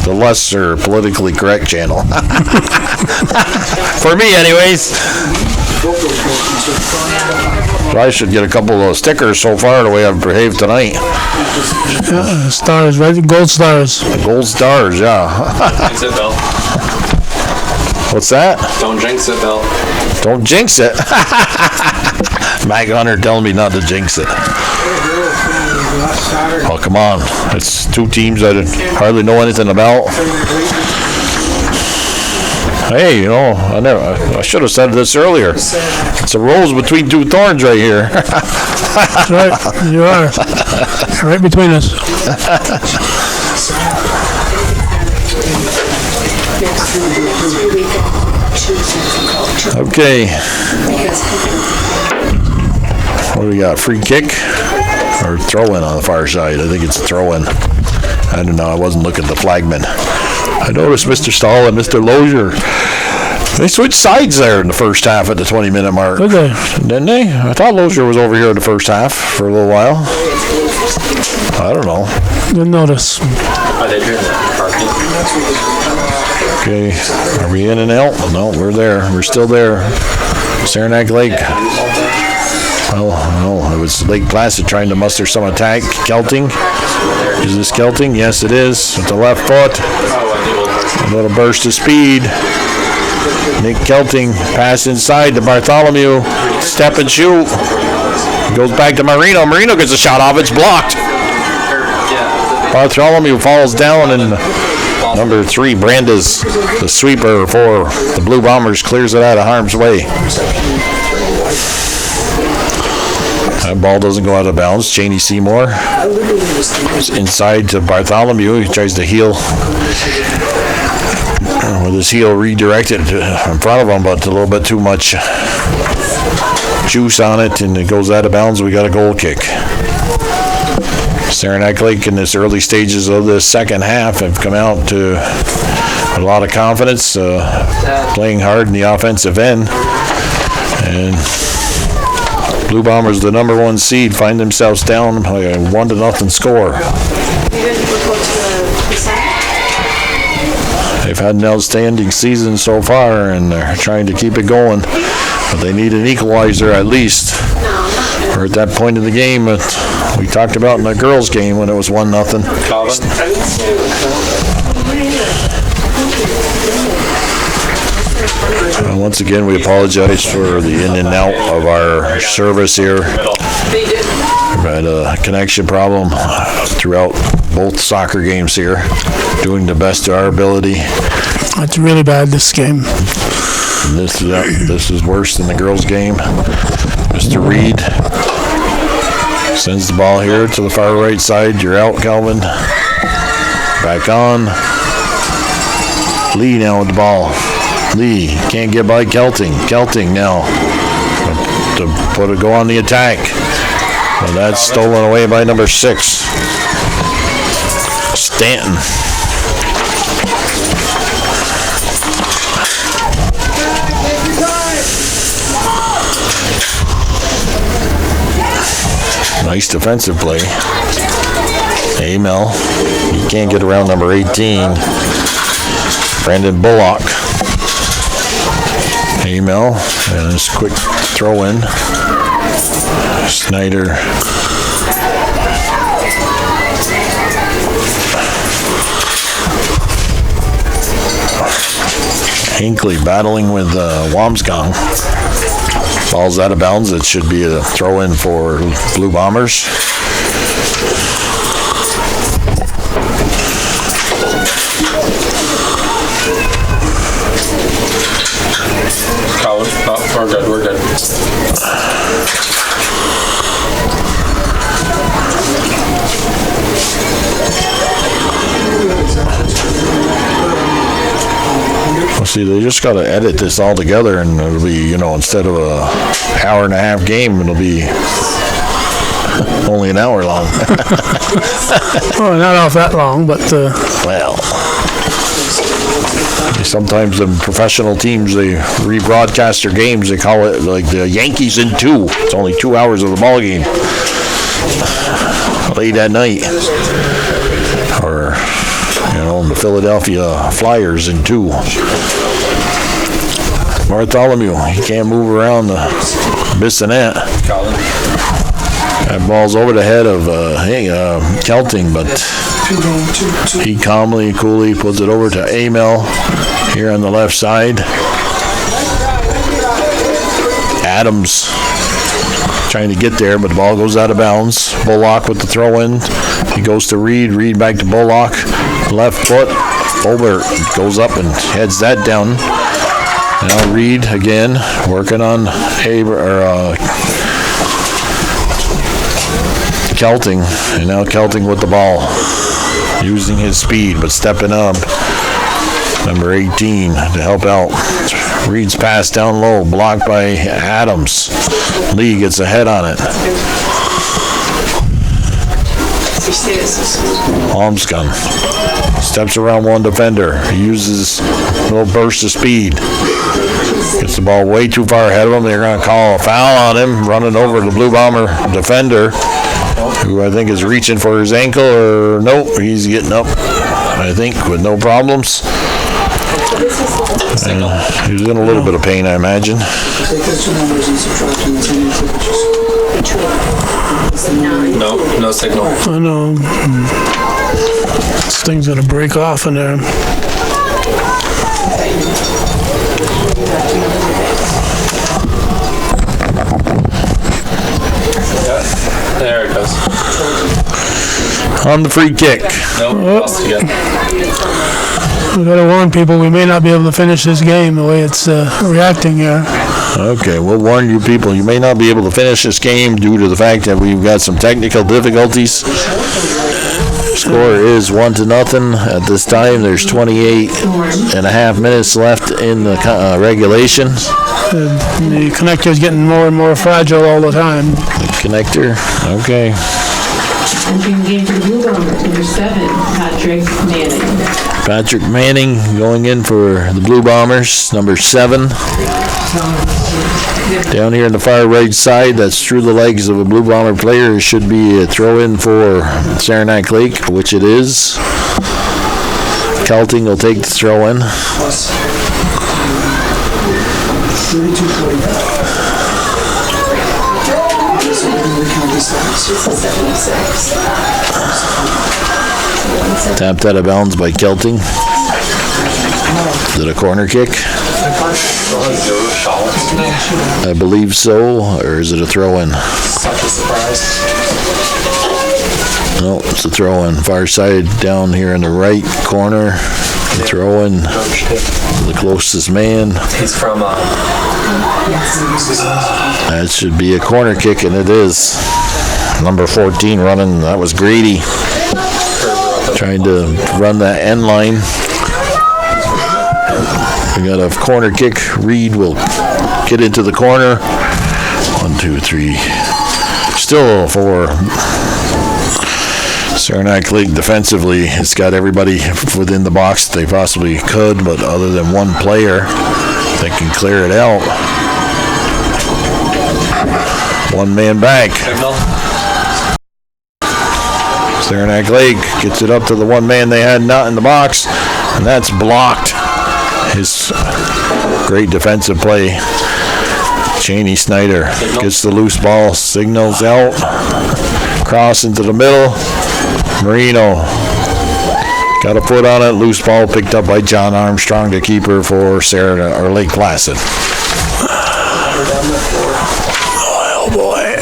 The lesser politically correct channel. For me, anyways. So I should get a couple of those stickers so far the way I've behaved tonight. Yeah, stars, right? Gold stars. Gold stars, yeah. Jinx it, Bill. What's that? Don't jinx it, Bill. Don't jinx it. Mag Hunter telling me not to jinx it. Oh, come on. It's 2 teams I hardly know anything about. Hey, I should have said this earlier. It's a rose between 2 thorns right here. That's right. You are. Right between us. Okay. What do we got? Free kick? Or throw-in on the far side? I think it's a throw-in. I don't know. I wasn't looking at the flagman. I noticed Mr. Stahl and Mr. Lozier. They switched sides there in the first half at the 20-minute mark. Did they? Didn't they? I thought Lozier was over here in the first half for a little while. I don't know. Didn't notice. Are they doing that? Okay. Are we in and out? No, we're there. We're still there. Saranac Lake. Oh, no, it was Lake Placid trying to muster some attack. Kelting. Is this Kelting? Yes, it is. With the left foot. A little burst of speed. Nick Kelting, pass inside to Bartholomew. Step and shoot. Goes back to Marino. Marino gets a shot off. It's blocked. Bartholomew falls down, and number 3, Brandes, the sweeper for the Blue Bombers, clears it out of harm's way. That ball doesn't go out of bounds. Cheney Seymour is inside to Bartholomew. He tries to heel with his heel redirected in front of him, but a little bit too much juice on it, and it goes out of bounds. We got a goal kick. Saranac Lake in this early stages of the second half have come out to a lot of confidence, playing hard in the offensive end, and Blue Bombers, the number 1 seed, find themselves down by a 1-0 score. They've had an outstanding season so far, and they're trying to keep it going. But they need an equalizer at least. We're at that point in the game that we talked about in the girls' game when it was 1-0. Once again, we apologize for the in and out of our service here. We've had a connection problem throughout both soccer games here. Doing the best of our ability. It's really bad, this game. And this is worse than the girls' game. Mr. Reed sends the ball here to the far right side. You're out, Calvin. Back on. Lee now with the ball. Lee can't get by Kelting. Kelting now to go on the attack. Well, that's stolen away by number 6. Stanton. Nice defensive play. Amel. He can't get around number 18. Brandon Bullock. Amel. And this quick throw in. Snyder. Hinckley battling with Wamsgong. Ball's out of bounds. It should be a throw in for Blue Bombers. Colin, we're good, we're good. Well, see, they just got to edit this all together, and it'll be, instead of a hour and a half game, it'll be only an hour long. Oh, not off that long, but Well, sometimes in professional teams, they rebroadcast their games. They call it like the Yankees in 2. It's only 2 hours of the ball game. Late at night. Or, the Philadelphia Flyers in 2. Bartholomew, he can't move around the Bissonnet. That ball's over the head of Kelting, but he calmly, coolly puts it over to Amel here on the left side. Adams trying to get there, but the ball goes out of bounds. Bullock with the throw-in. He goes to Reed. Reed back to Bullock. Left foot. Fulbert goes up and heads that down. Now Reed again working on Kelting. And now Kelting with the ball. Using his speed, but stepping up. Number 18 to help out. Reed's pass down low, blocked by Adams. Lee gets a head on it. Holmscomb steps around one defender. He uses a little burst of speed. Gets the ball way too far ahead of him. They're going to call a foul on him, running over the Blue Bomber defender, who I think is reaching for his ankle, or nope, he's getting up, I think, with no problems. And he's in a little bit of pain, I imagine. Take those 2 numbers and subtract them. No signal. I know. This thing's gonna break off in there. There it goes. On the free kick. Nope, lost again. We gotta warn people, we may not be able to finish this game the way it's reacting here. Okay, we'll warn you people, you may not be able to finish this game due to the fact that we've got some technical difficulties. Score is 1-0 at this time. There's 28 and a half minutes left in the regulation. The connector's getting more and more fragile all the time. The connector, okay. Entering the game for Blue Bombers, number 7, Patrick Manning. Patrick Manning going in for the Blue Bombers, number 7. Down here on the far right side, that's through the legs of a Blue Bomber player. It should be a throw-in for Saranac Lake, which it is. Kelting will take the throw-in. Tapped out of bounds by Kelting. Is it a corner kick? I believe so, or is it a throw-in? Such a surprise. No, it's a throw-in. Far side down here in the right corner. The throw-in. The closest man. He's from, That should be a corner kick, and it is. Number 14 running. That was Grady. Trying to run that end line. We got a corner kick. Reed will get into the corner. 1, 2, 3. Still for Saranac League defensively. It's got everybody within the box they possibly could, but other than one player that can clear it out. One man back. Saranac Lake gets it up to the one man they had not in the box, and that's blocked. His great defensive play. Cheney Snyder gets the loose ball, signals out, cross into the middle. Marino got a foot on it. Loose ball picked up by John Armstrong, the keeper for Lake Placid. Oh boy!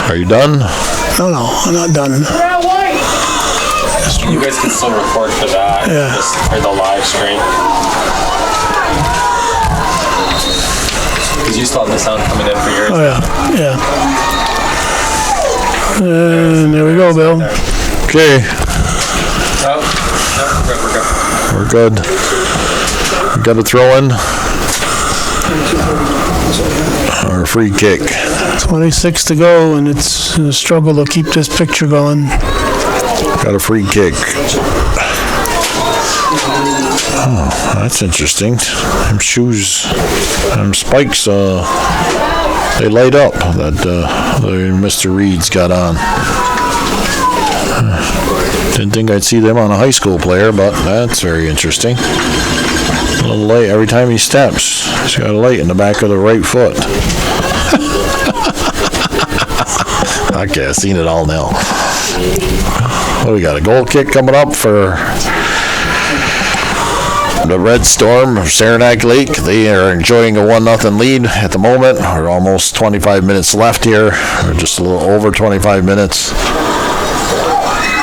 Are you done? No, I'm not done. you guys can still record for that. Yeah. For the live stream. Because you still have the sound coming in for yours. Oh, yeah. And there we go, Bill. Okay. Oh, no, we're good. We're good. We got a throw in. Or a free kick. 26 to go, and it's a struggle to keep this picture going. Got a free kick. Oh, that's interesting. Them shoes, them spikes, they light up that Mr. Reed's got on. Didn't think I'd see them on a high school player, but that's very interesting. A little light every time he steps. He's got a light in the back of the right foot. Okay, I've seen it all now. What do we got? A goal kick coming up for the Red Storm of Saranac Lake. They are enjoying a 1-0 lead at the moment. We're almost 25 minutes left here. We're just a little over 25 minutes.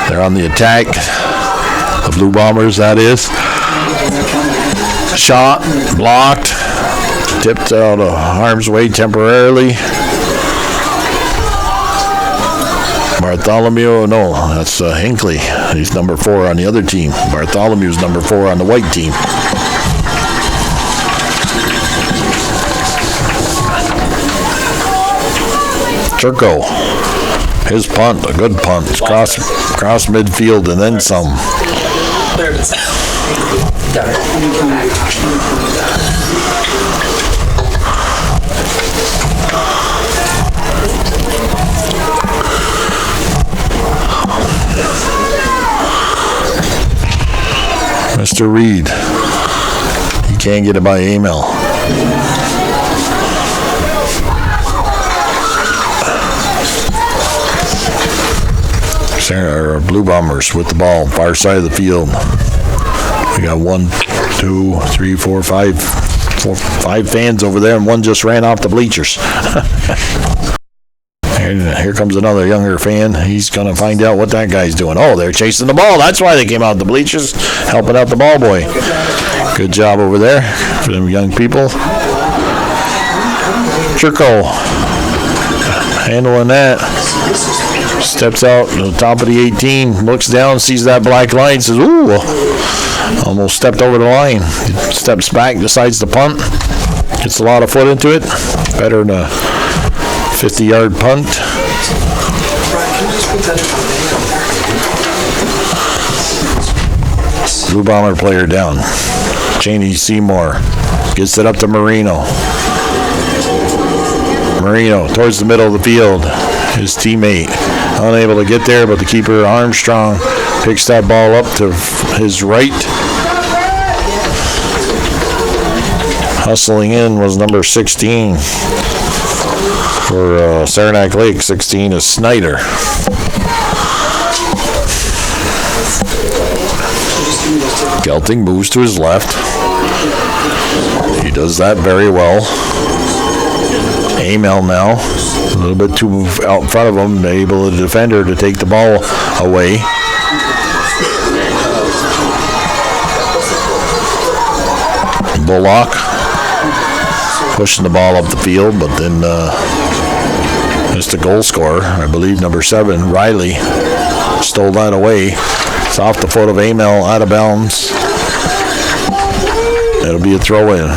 They're on the attack. The Blue Bombers, that is. Shot, blocked, tipped out of harm's way temporarily. Bartholomew, no, that's Hinckley. He's number 4 on the other team. Bartholomew's number 4 on the white team. Turco, his punt, a good punt. Cross midfield and then some. There it is. Got it. Mr. Reed, he can't get it by email. Our Blue Bombers with the ball, far side of the field. We got 1, 2, 3, 4, 5 fans over there, and one just ran off the bleachers. And here comes another younger fan. He's going to find out what that guy's doing. Oh, they're chasing the ball. That's why they came out the bleachers, helping out the ball boy. Good job over there for them young people. Churko handling that. Steps out to the top of the 18, looks down, sees that black line, says, ooh, almost stepped over the line. Steps back, decides to punt. Gets a lot of foot into it. Better than a 50-yard punt. Blue Bomber player down. Cheney Seymour gets it up to Marino. Marino towards the middle of the field. His teammate unable to get there, but the keeper Armstrong picks that ball up to his right. Hustling in was number 16 for Saranac Lake. 16 is Snyder. Gelting moves to his left. He does that very well. Amel now, a little bit too out in front of him, able the defender to take the ball away. Bullock pushing the ball up the field, but then missed a goal scorer. I believe number 7, Riley, stole that away. It's off the foot of Amel, out of bounds. It'll be a throw-in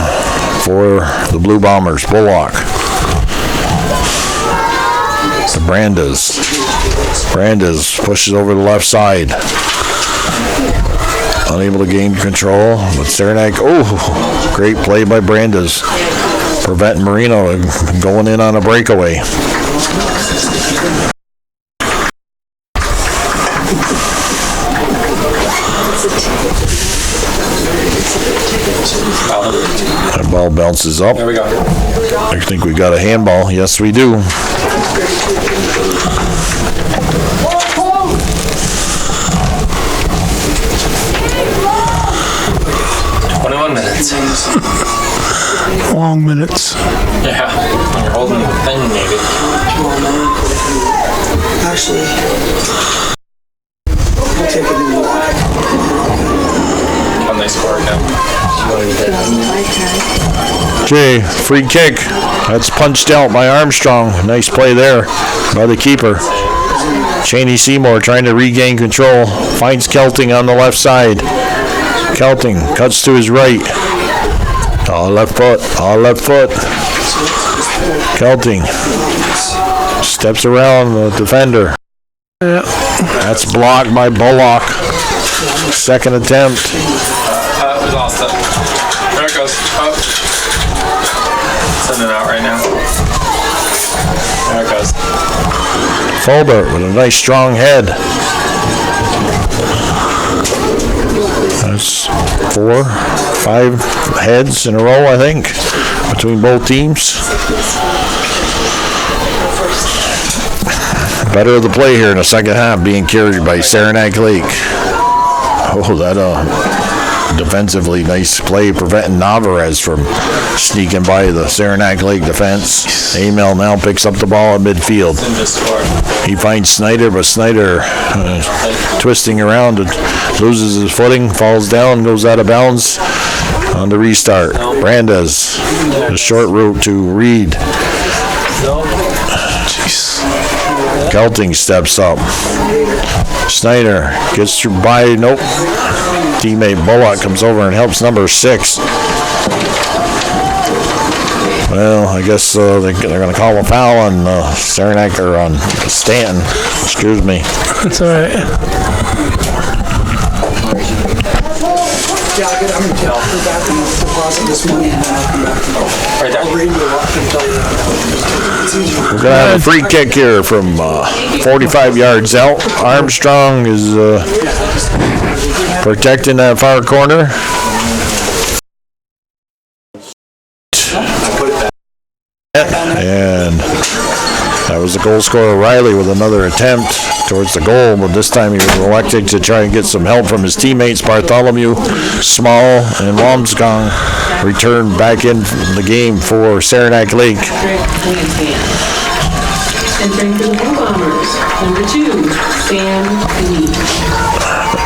for the Blue Bombers. Bullock to Brandes. Brandes pushes over the left side. Unable to gain control, but Saranac, great play by Brandes. Preventing Marino going in on a breakaway. That ball bounces up. There we go. I think we got a handball. Yes, we do. Long minutes. Yeah, when you're holding the thing, maybe. Actually, I'll take it in the walk. When they score again. Okay, free kick. That's punched out by Armstrong. Nice play there by the keeper. Cheney Seymour trying to regain control. Finds Kelting on the left side. Kelting cuts to his right. All left foot. Kelting steps around the defender. Yeah. That's blocked by Bullock. Second attempt. We lost it. There it goes. Up. Sending it out right now. There it goes. Fulbert with a nice strong head. That's 4, 5 heads in a row, I think, between both teams. Better of the play here in the second half, being carried by Saranac Lake. Oh, that defensively nice play, preventing Navarez from sneaking by the Saranac Lake defense. Amel now picks up the ball at midfield. He finds Snyder, but Snyder twisting around, loses his footing, falls down, goes out of bounds on the restart. Brandes, the short route to Reed. Kelting steps up. Snyder gets through by, nope. Teammate Bullock comes over and helps number 6. Well, I guess they're going to call a foul on Saranac, or on Stanton. Excuse me. That's all right. Yeah, I'll go back and deposit this money and then I'll come back. Right there. I'll read the walk and tell you. It's easier. We're going to have a free kick here from 45 yards out. Armstrong is protecting that far corner. And that was the goal scorer Riley with another attempt towards the goal, but this time he was elected to try and get some help from his teammates. Bartholomew, Small, and Wamsgong returned back in the game for Saranac Lake. Entering for the Blue Bombers, number 2, Sam Lee.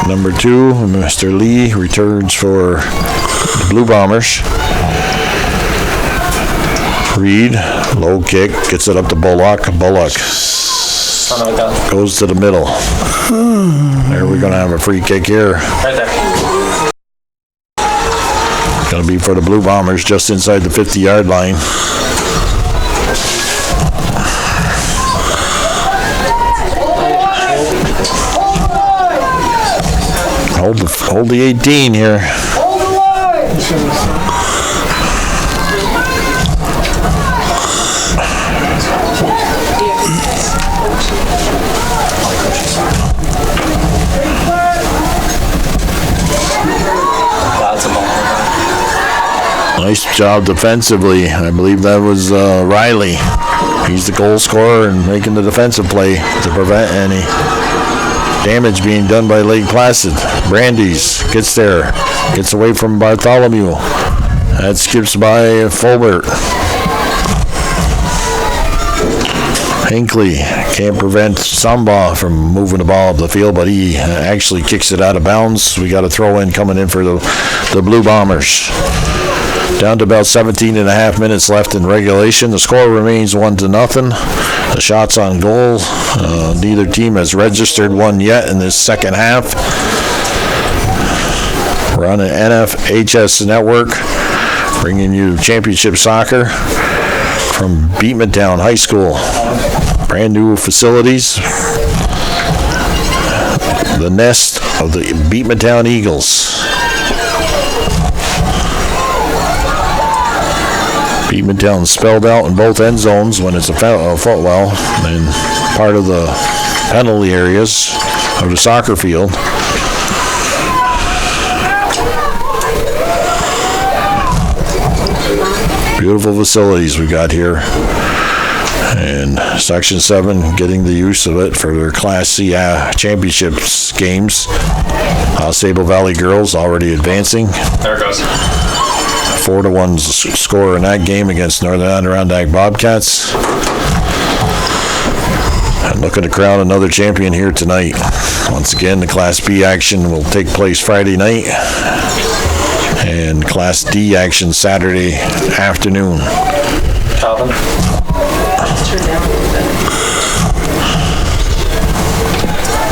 Number 2, Mr. Lee returns for the Blue Bombers. Reed, low kick, gets it up to Bullock. Bullock goes to the middle. There, we're going to have a free kick here. Right there. Going to be for the Blue Bombers just inside the 50-yard line. Hold the 18 here. Nice job defensively. I believe that was Riley. He's the goal scorer and making the defensive play to prevent any damage being done by Lake Placid. Brandeis gets there, gets away from Bartholomew. That skips by Fulbert. Hinckley can't prevent Samba from moving the ball up the field, but he actually kicks it out of bounds. We got a throw in coming in for the Blue Bombers. Down to about 17 and a half minutes left in regulation. The score remains 1-0. The shots on goal, neither team has registered one yet in this second half. We're on the LPHS network, bringing you championship soccer from Beatmantown High School. Brand new facilities. The nest of the Beatmantown Eagles. Beatmantown spelled out in both end zones when it's a football and part of the penalty areas of the soccer field. Beautiful facilities we got here. And Section 7 getting the use of it for their Class C championships games. Sable Valley girls already advancing. There it goes. 4-1 score in that game against Northern Adirondack Bobcats. And looking to crown another champion here tonight. Once again, the Class B action will take place Friday night. And Class D action Saturday afternoon. Calvin.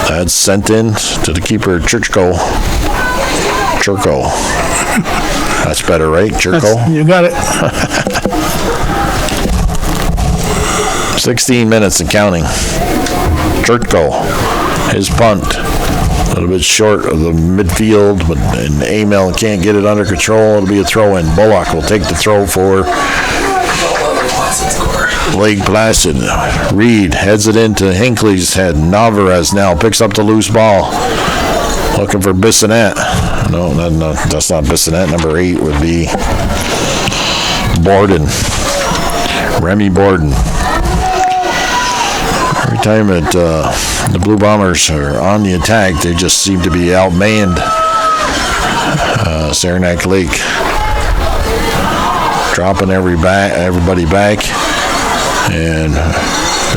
That's sent in to the keeper, Churko. That's better, right? Churko? You got it. 16 minutes and counting. Churko, his punt. A little bit short of the midfield, but and Amel can't get it under control. It'll be a throw in. Bullock will take the throw for Lake Placid. Reed heads it into Hinckley's head. Navarez now picks up the loose ball. Looking for Bissonette. No, that's not Bissonette. Number 8 would be Borden. Remy Borden. Every time that the Blue Bombers are on the attack, they just seem to be outmanned. Saranac Lake dropping everybody back, and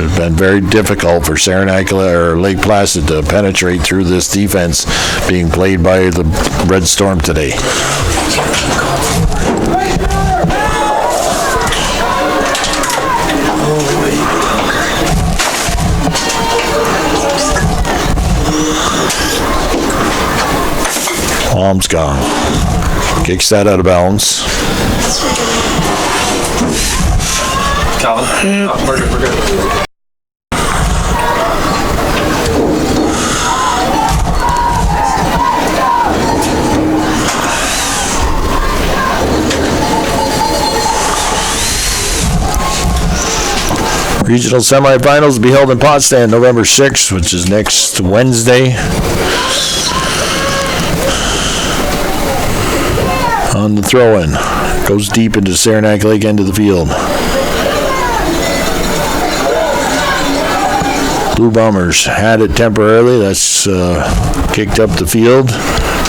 it's been very difficult for Saranac or Lake Placid to penetrate through this defense being played by the Red Storm today. Palm's gone. Kicks that out of bounds. Calvin. Oh, we're good. Regional semifinals will be held in Potsdam November 6th, which is next Wednesday. On the throw-in. Goes deep into Saranac Lake end of the field. Blue Bombers had it temporarily. That's kicked up the field.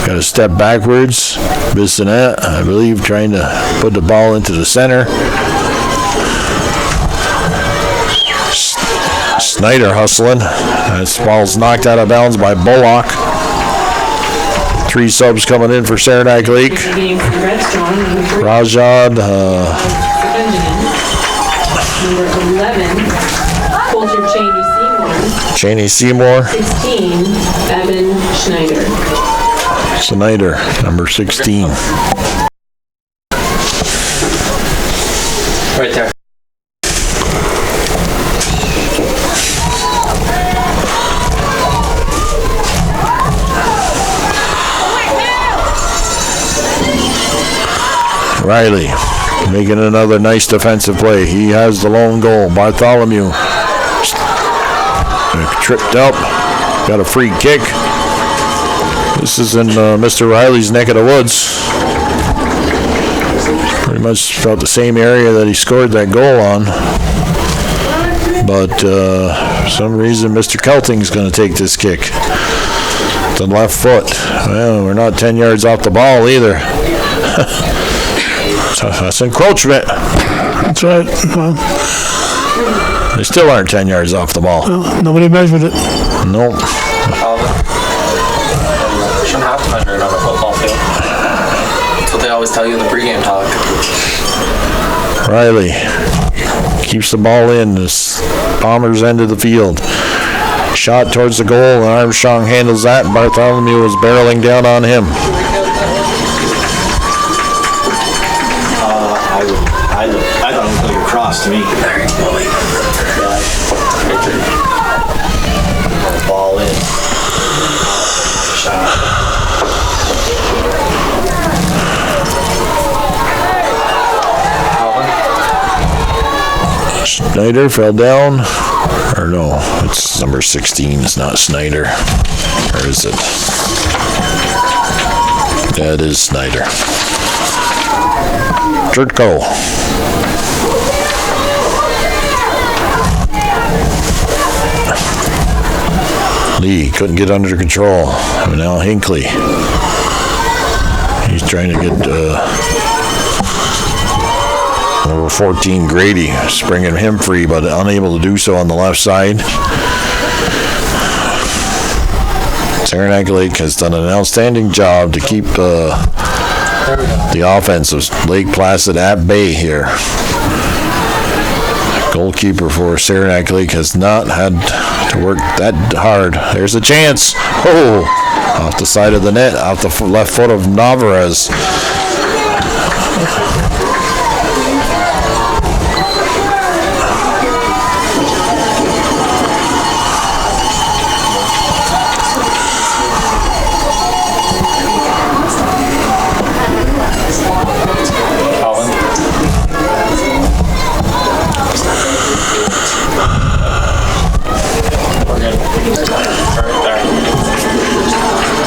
Got to step backwards. Bissonette, I believe, trying to put the ball into the center. Snyder hustling. That ball's knocked out of bounds by Bullock. 3 subs coming in for Saranac Lake. Rajad. Number 11, Coulter Cheney Seymour. 16, Evan Snyder, number 16. Right there. Riley making another nice defensive play. He has the lone goal. Bartholomew tripped up, got a free kick. This is in Mr. Riley's neck of the woods. Pretty much about the same area that he scored that goal on. But for some reason, Mr. Kelting's going to take this kick. The left foot. Well, we're not 10 yards off the ball either. So that's encroachment. That's right. Well, They still aren't 10 yards off the ball. nobody measured it. Nope. Shouldn't have to measure it on a football field. That's what they always tell you in the pregame talk. Riley keeps the ball in this Bombers' end of the field. Shot towards the goal, and Armstrong handles that, and Bartholomew was barreling down on him. I thought it looked like a cross to me. Ball in. Shot. Snyder fell down. Or no, it's number 16. It's not Snyder. Or is it? Yeah, it is Snyder. Jertko. Lee couldn't get under control. And now Hinckley. He's trying to get number 14 Grady, springing him free, but unable to do so on the left side. Saranac Lake has done an outstanding job to keep the offense of Lake Placid at bay here. Goalkeeper for Saranac Lake has not had to work that hard. There's a chance. Oh, off the side of the net, off the left foot of Navarez.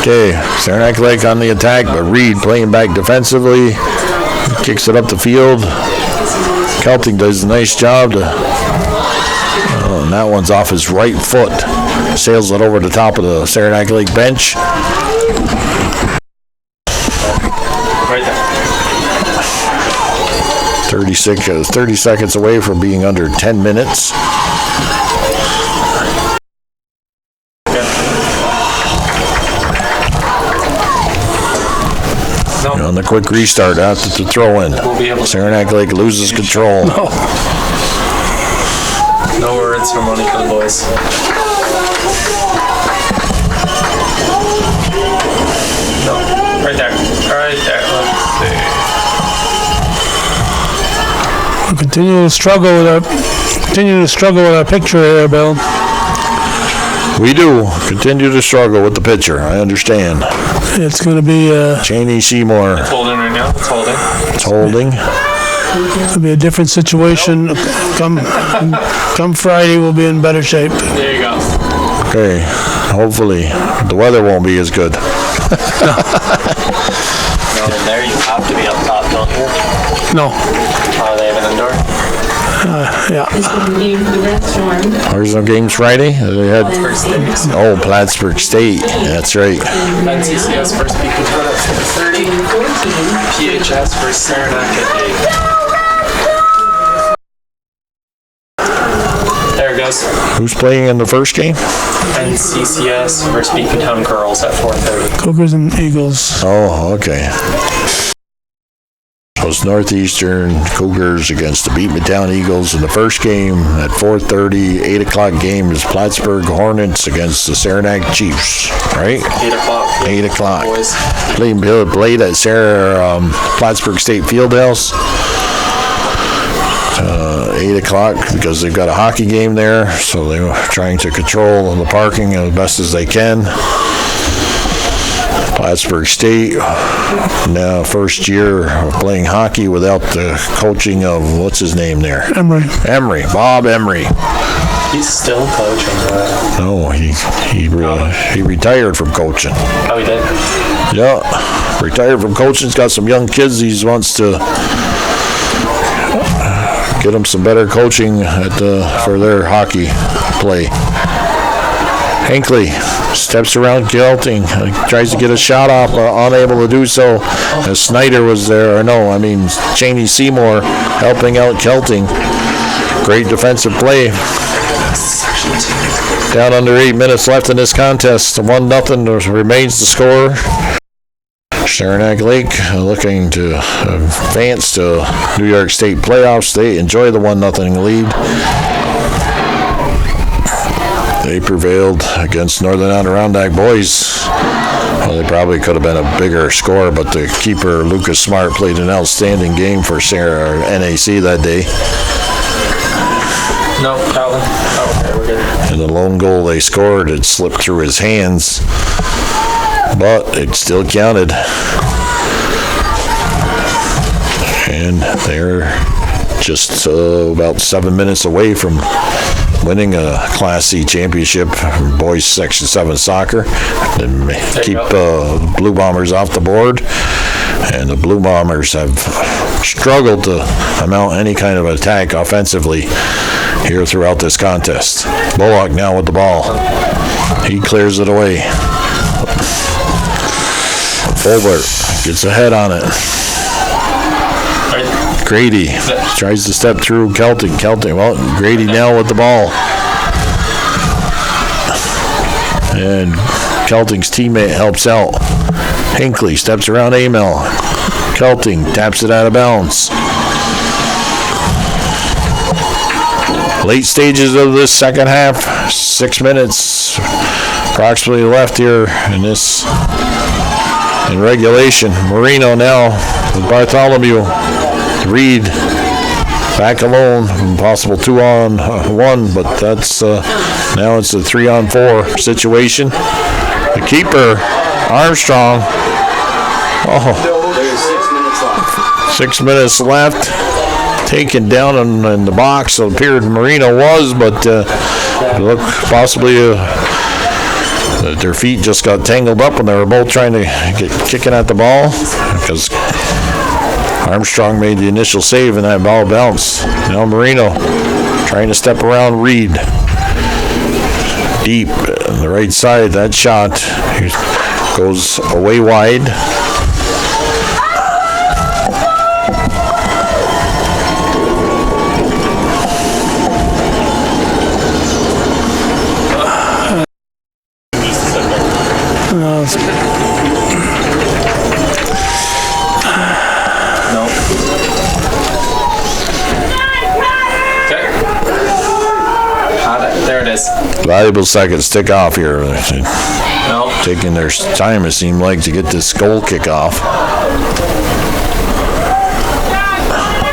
Okay, Saranac Lake on the attack, but Reed playing back defensively. Kicks it up the field. Kelting does a nice job and that one's off his right foot. Sails it over the top of the Saranac Lake bench. Right there. 30 seconds away from being under 10 minutes. On the quick restart after the throw in. Saranac Lake loses control. No words from money for the boys. No, right there. Right there. Let's see. We continue to struggle with our picture here, Bill. We do continue to struggle with the pitcher. I understand. It's going to be Cheney Seymour. It's holding right now. It's holding. It's holding. it'll be a different situation. Come Friday, we'll be in better shape. There you go. Okay. Hopefully the weather won't be as good. No, in there you have to be up top, don't you? No. Oh, they have an indoor? Yeah. Game for the Red Storm. There's no games Friday? They had Plattsburgh State. That's right. NCCS first peak was at 4:30. 14. PHS for Saranac at 8. There it goes. Who's playing in the first game? NCCS versus Beacontown Girls at 4:30. Cougars and Eagles. Oh, okay. So it's Northeastern Cougars against the Beatmantown Eagles in the first game at 4:30. 8 o'clock game is Plattsburgh Hornets against the Saranac Chiefs, right? 8 o'clock. 8 o'clock. Boys. Played at Plattsburgh State Fieldhouse. 8 o'clock because they've got a hockey game there, so they were trying to control the parking as best as they can. Plattsburgh State, now first year of playing hockey without the coaching of, what's his name there? Emery. Bob Emery. He's still coaching. No, he retired from coaching. Oh, he did? Yeah, retired from coaching. He's got some young kids he wants to get them some better coaching for their hockey play. Hinckley steps around Kelting, tries to get a shot off, unable to do so. As Snyder was there, Cheney Seymour helping out Kelting. Great defensive play. Down under 8 minutes left in this contest. 1-0 remains the score. Saranac Lake looking to advance to New York State playoffs. They enjoy the 1-0 lead. They prevailed against Northern Adirondack boys. Well, they probably could have been a bigger score, but the keeper, Lucas Smart, played an outstanding game for NAC that day. No, Calvin. Okay, we're good. And the lone goal they scored, it slipped through his hands, but it still counted. And they're just about 7 minutes away from winning a Class C championship for boys Section 7 soccer. They keep Blue Bombers off the board, and the Blue Bombers have struggled to mount any kind of attack offensively here throughout this contest. Bullock now with the ball. He clears it away. Fulbert gets ahead on it. Grady tries to step through Kelting. Well, Grady now with the ball. And Kelting's teammate helps out. Hinckley steps around Amel. Kelting taps it out of bounds. Late stages of this second half. 6 minutes approximately left here in regulation. Marino now with Bartholomew. Reed back alone, possible 2-on-1, but that's now it's a 3-on-4 situation. The keeper, Armstrong. Oh, 6 minutes left. Taken down in the box, it appeared Marino was, but look, possibly their feet just got tangled up when they were both trying to get kicking at the ball, because Armstrong made the initial save and that ball bounced. Now Marino trying to step around Reed. Deep on the right side, that shot goes away wide. Valuable seconds tick off here. No. Taking their time, it seemed like, to get this goal kick off.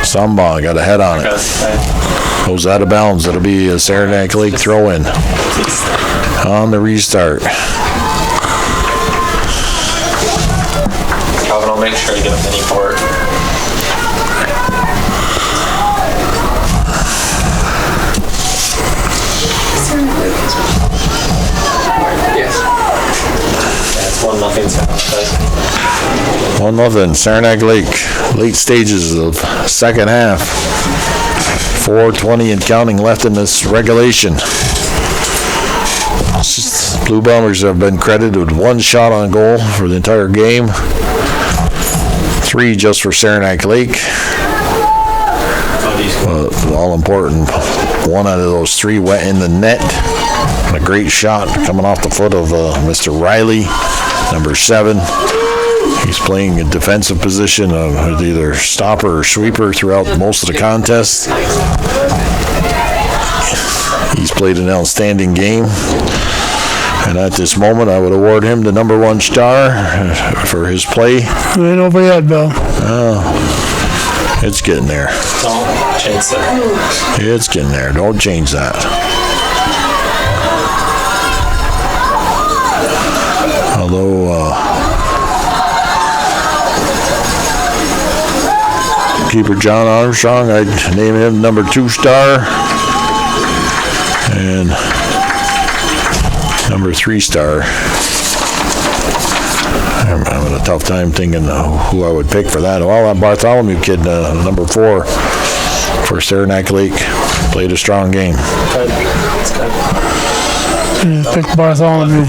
Samba got a head on it. Goes out of bounds. It'll be a Saranac Lake throw-in on the restart. Calvin, I'll make sure to get a mini court. It's 1-0 Saranac. 1-0 Saranac Lake. Late stages of second half. 4:20 and counting left in this regulation. Blue Bombers have been credited with 1 shot on goal for the entire game. 3 just for Saranac Lake. All important. 1 out of those 3 went in the net. A great shot coming off the foot of Mr. Riley, number 7. He's playing a defensive position of either stopper or sweeper throughout most of the contest. He's played an outstanding game. And at this moment, I would award him the number 1 star for his play. Ain't over yet, Bill. It's getting there. Don't change that. It's getting there. Don't change that. Although keeper John Armstrong, I'd name him number 2 star. And number 3 star. I'm having a tough time thinking who I would pick for that. Well, that Bartholomew kid, number 4, for Saranac Lake. Played a strong game. Pick Bartholomew.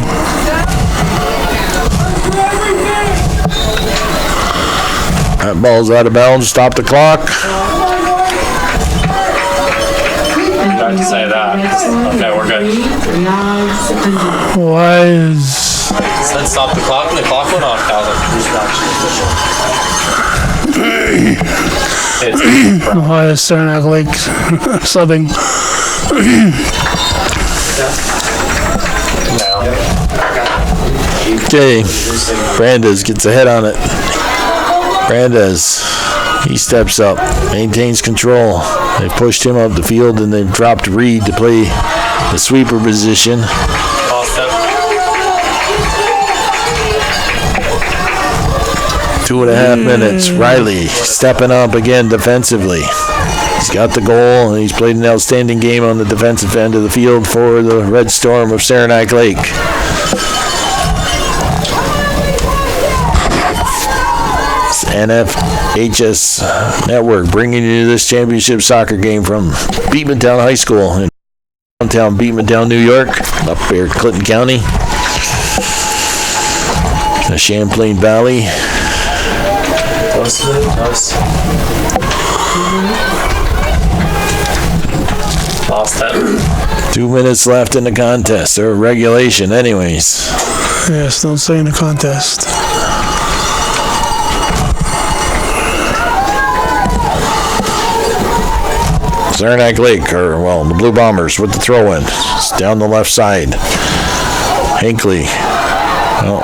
That ball's out of bounds. Stop the clock. Tried to say that. Okay, we're good. Why is... Said stop the clock and the clock went off, Calvin. Why is Saranac Lake subbing? Okay, Brandes gets ahead on it. Brandes, he steps up, maintains control. They've pushed him up the field and they've dropped Reed to play the sweeper position. Ball step. 2.5 minutes. Riley stepping up again defensively. He's got the goal and he's played an outstanding game on the defensive end of the field for the Red Storm of Saranac Lake. LPHS Network bringing you this championship soccer game from Beatmantown High School in downtown Beatmantown, New York, up there in Clinton County, the Champlain Valley. Lost that. 2 minutes left in the contest, or regulation anyways. Yes, don't say in the contest. Saranac Lake, the Blue Bombers with the throw-in. It's down the left side. Hinckley. Oh.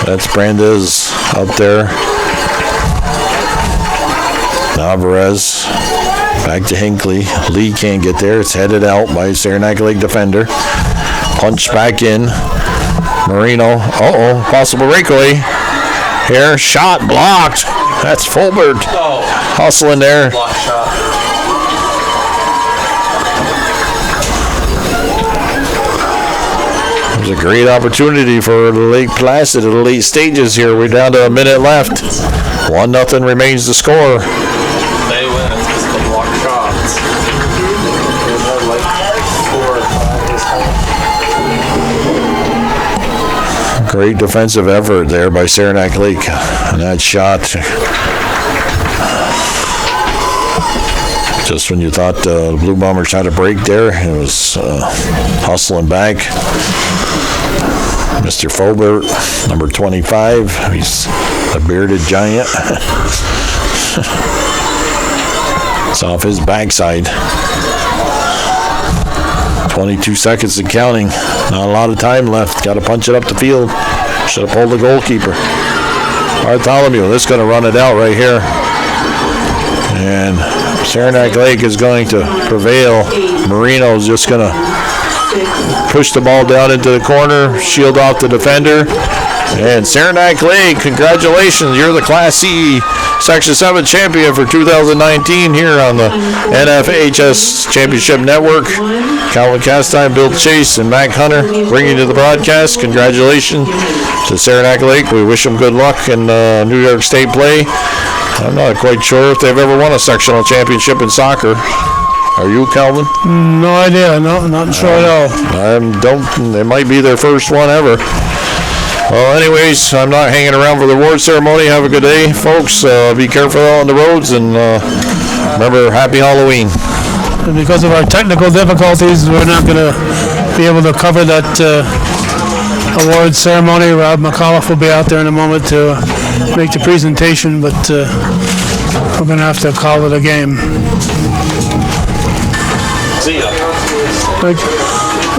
That's Brandes up there. Alvarez. Back to Hinckley. Lee can't get there. It's headed out by Saranac Lake defender. Punch back in. Marino. Possible breakaway. Here, shot blocked. That's Fulbert. Hustling there. Block shot. It was a great opportunity for Lake Placid at the late stages here. We're down to a minute left. 1-0 remains the score. They win. It's just the block shots. They had like 4 or 5 this time. Great defensive effort there by Saranac Lake. And that shot, just when you thought the Blue Bombers had a break there, it was hustling back. Mr. Fulbert, number 25. He's a bearded giant. It's off his backside. 22 seconds and counting. Not a lot of time left. Got to punch it up the field. Should have pulled the goalkeeper. Bartholomew, this is going to run it out right here. And Saranac Lake is going to prevail. Marino's just going to push the ball down into the corner, shield off the defender. And Saranac Lake, congratulations. You're the Class C Section 7 champion for 2019 here on the LPHS Championship Network. Calvin Castine, Bill Chase, and Mac Hunter bringing you the broadcast. Congratulations to Saranac Lake. We wish them good luck in New York State play. I'm not quite sure if they've ever won a sectional championship in soccer. Are you, Calvin? No idea. No, not sure at all. It might be their first one ever. Well, anyways, I'm not hanging around for the award ceremony. Have a good day, folks. Be careful on the roads, and remember, happy Halloween. And because of our technical difficulties, we're not going to be able to cover that award ceremony. Rob McAuliffe will be out there in a moment to make the presentation, but we're going to have to call it a game. See ya. Thank you.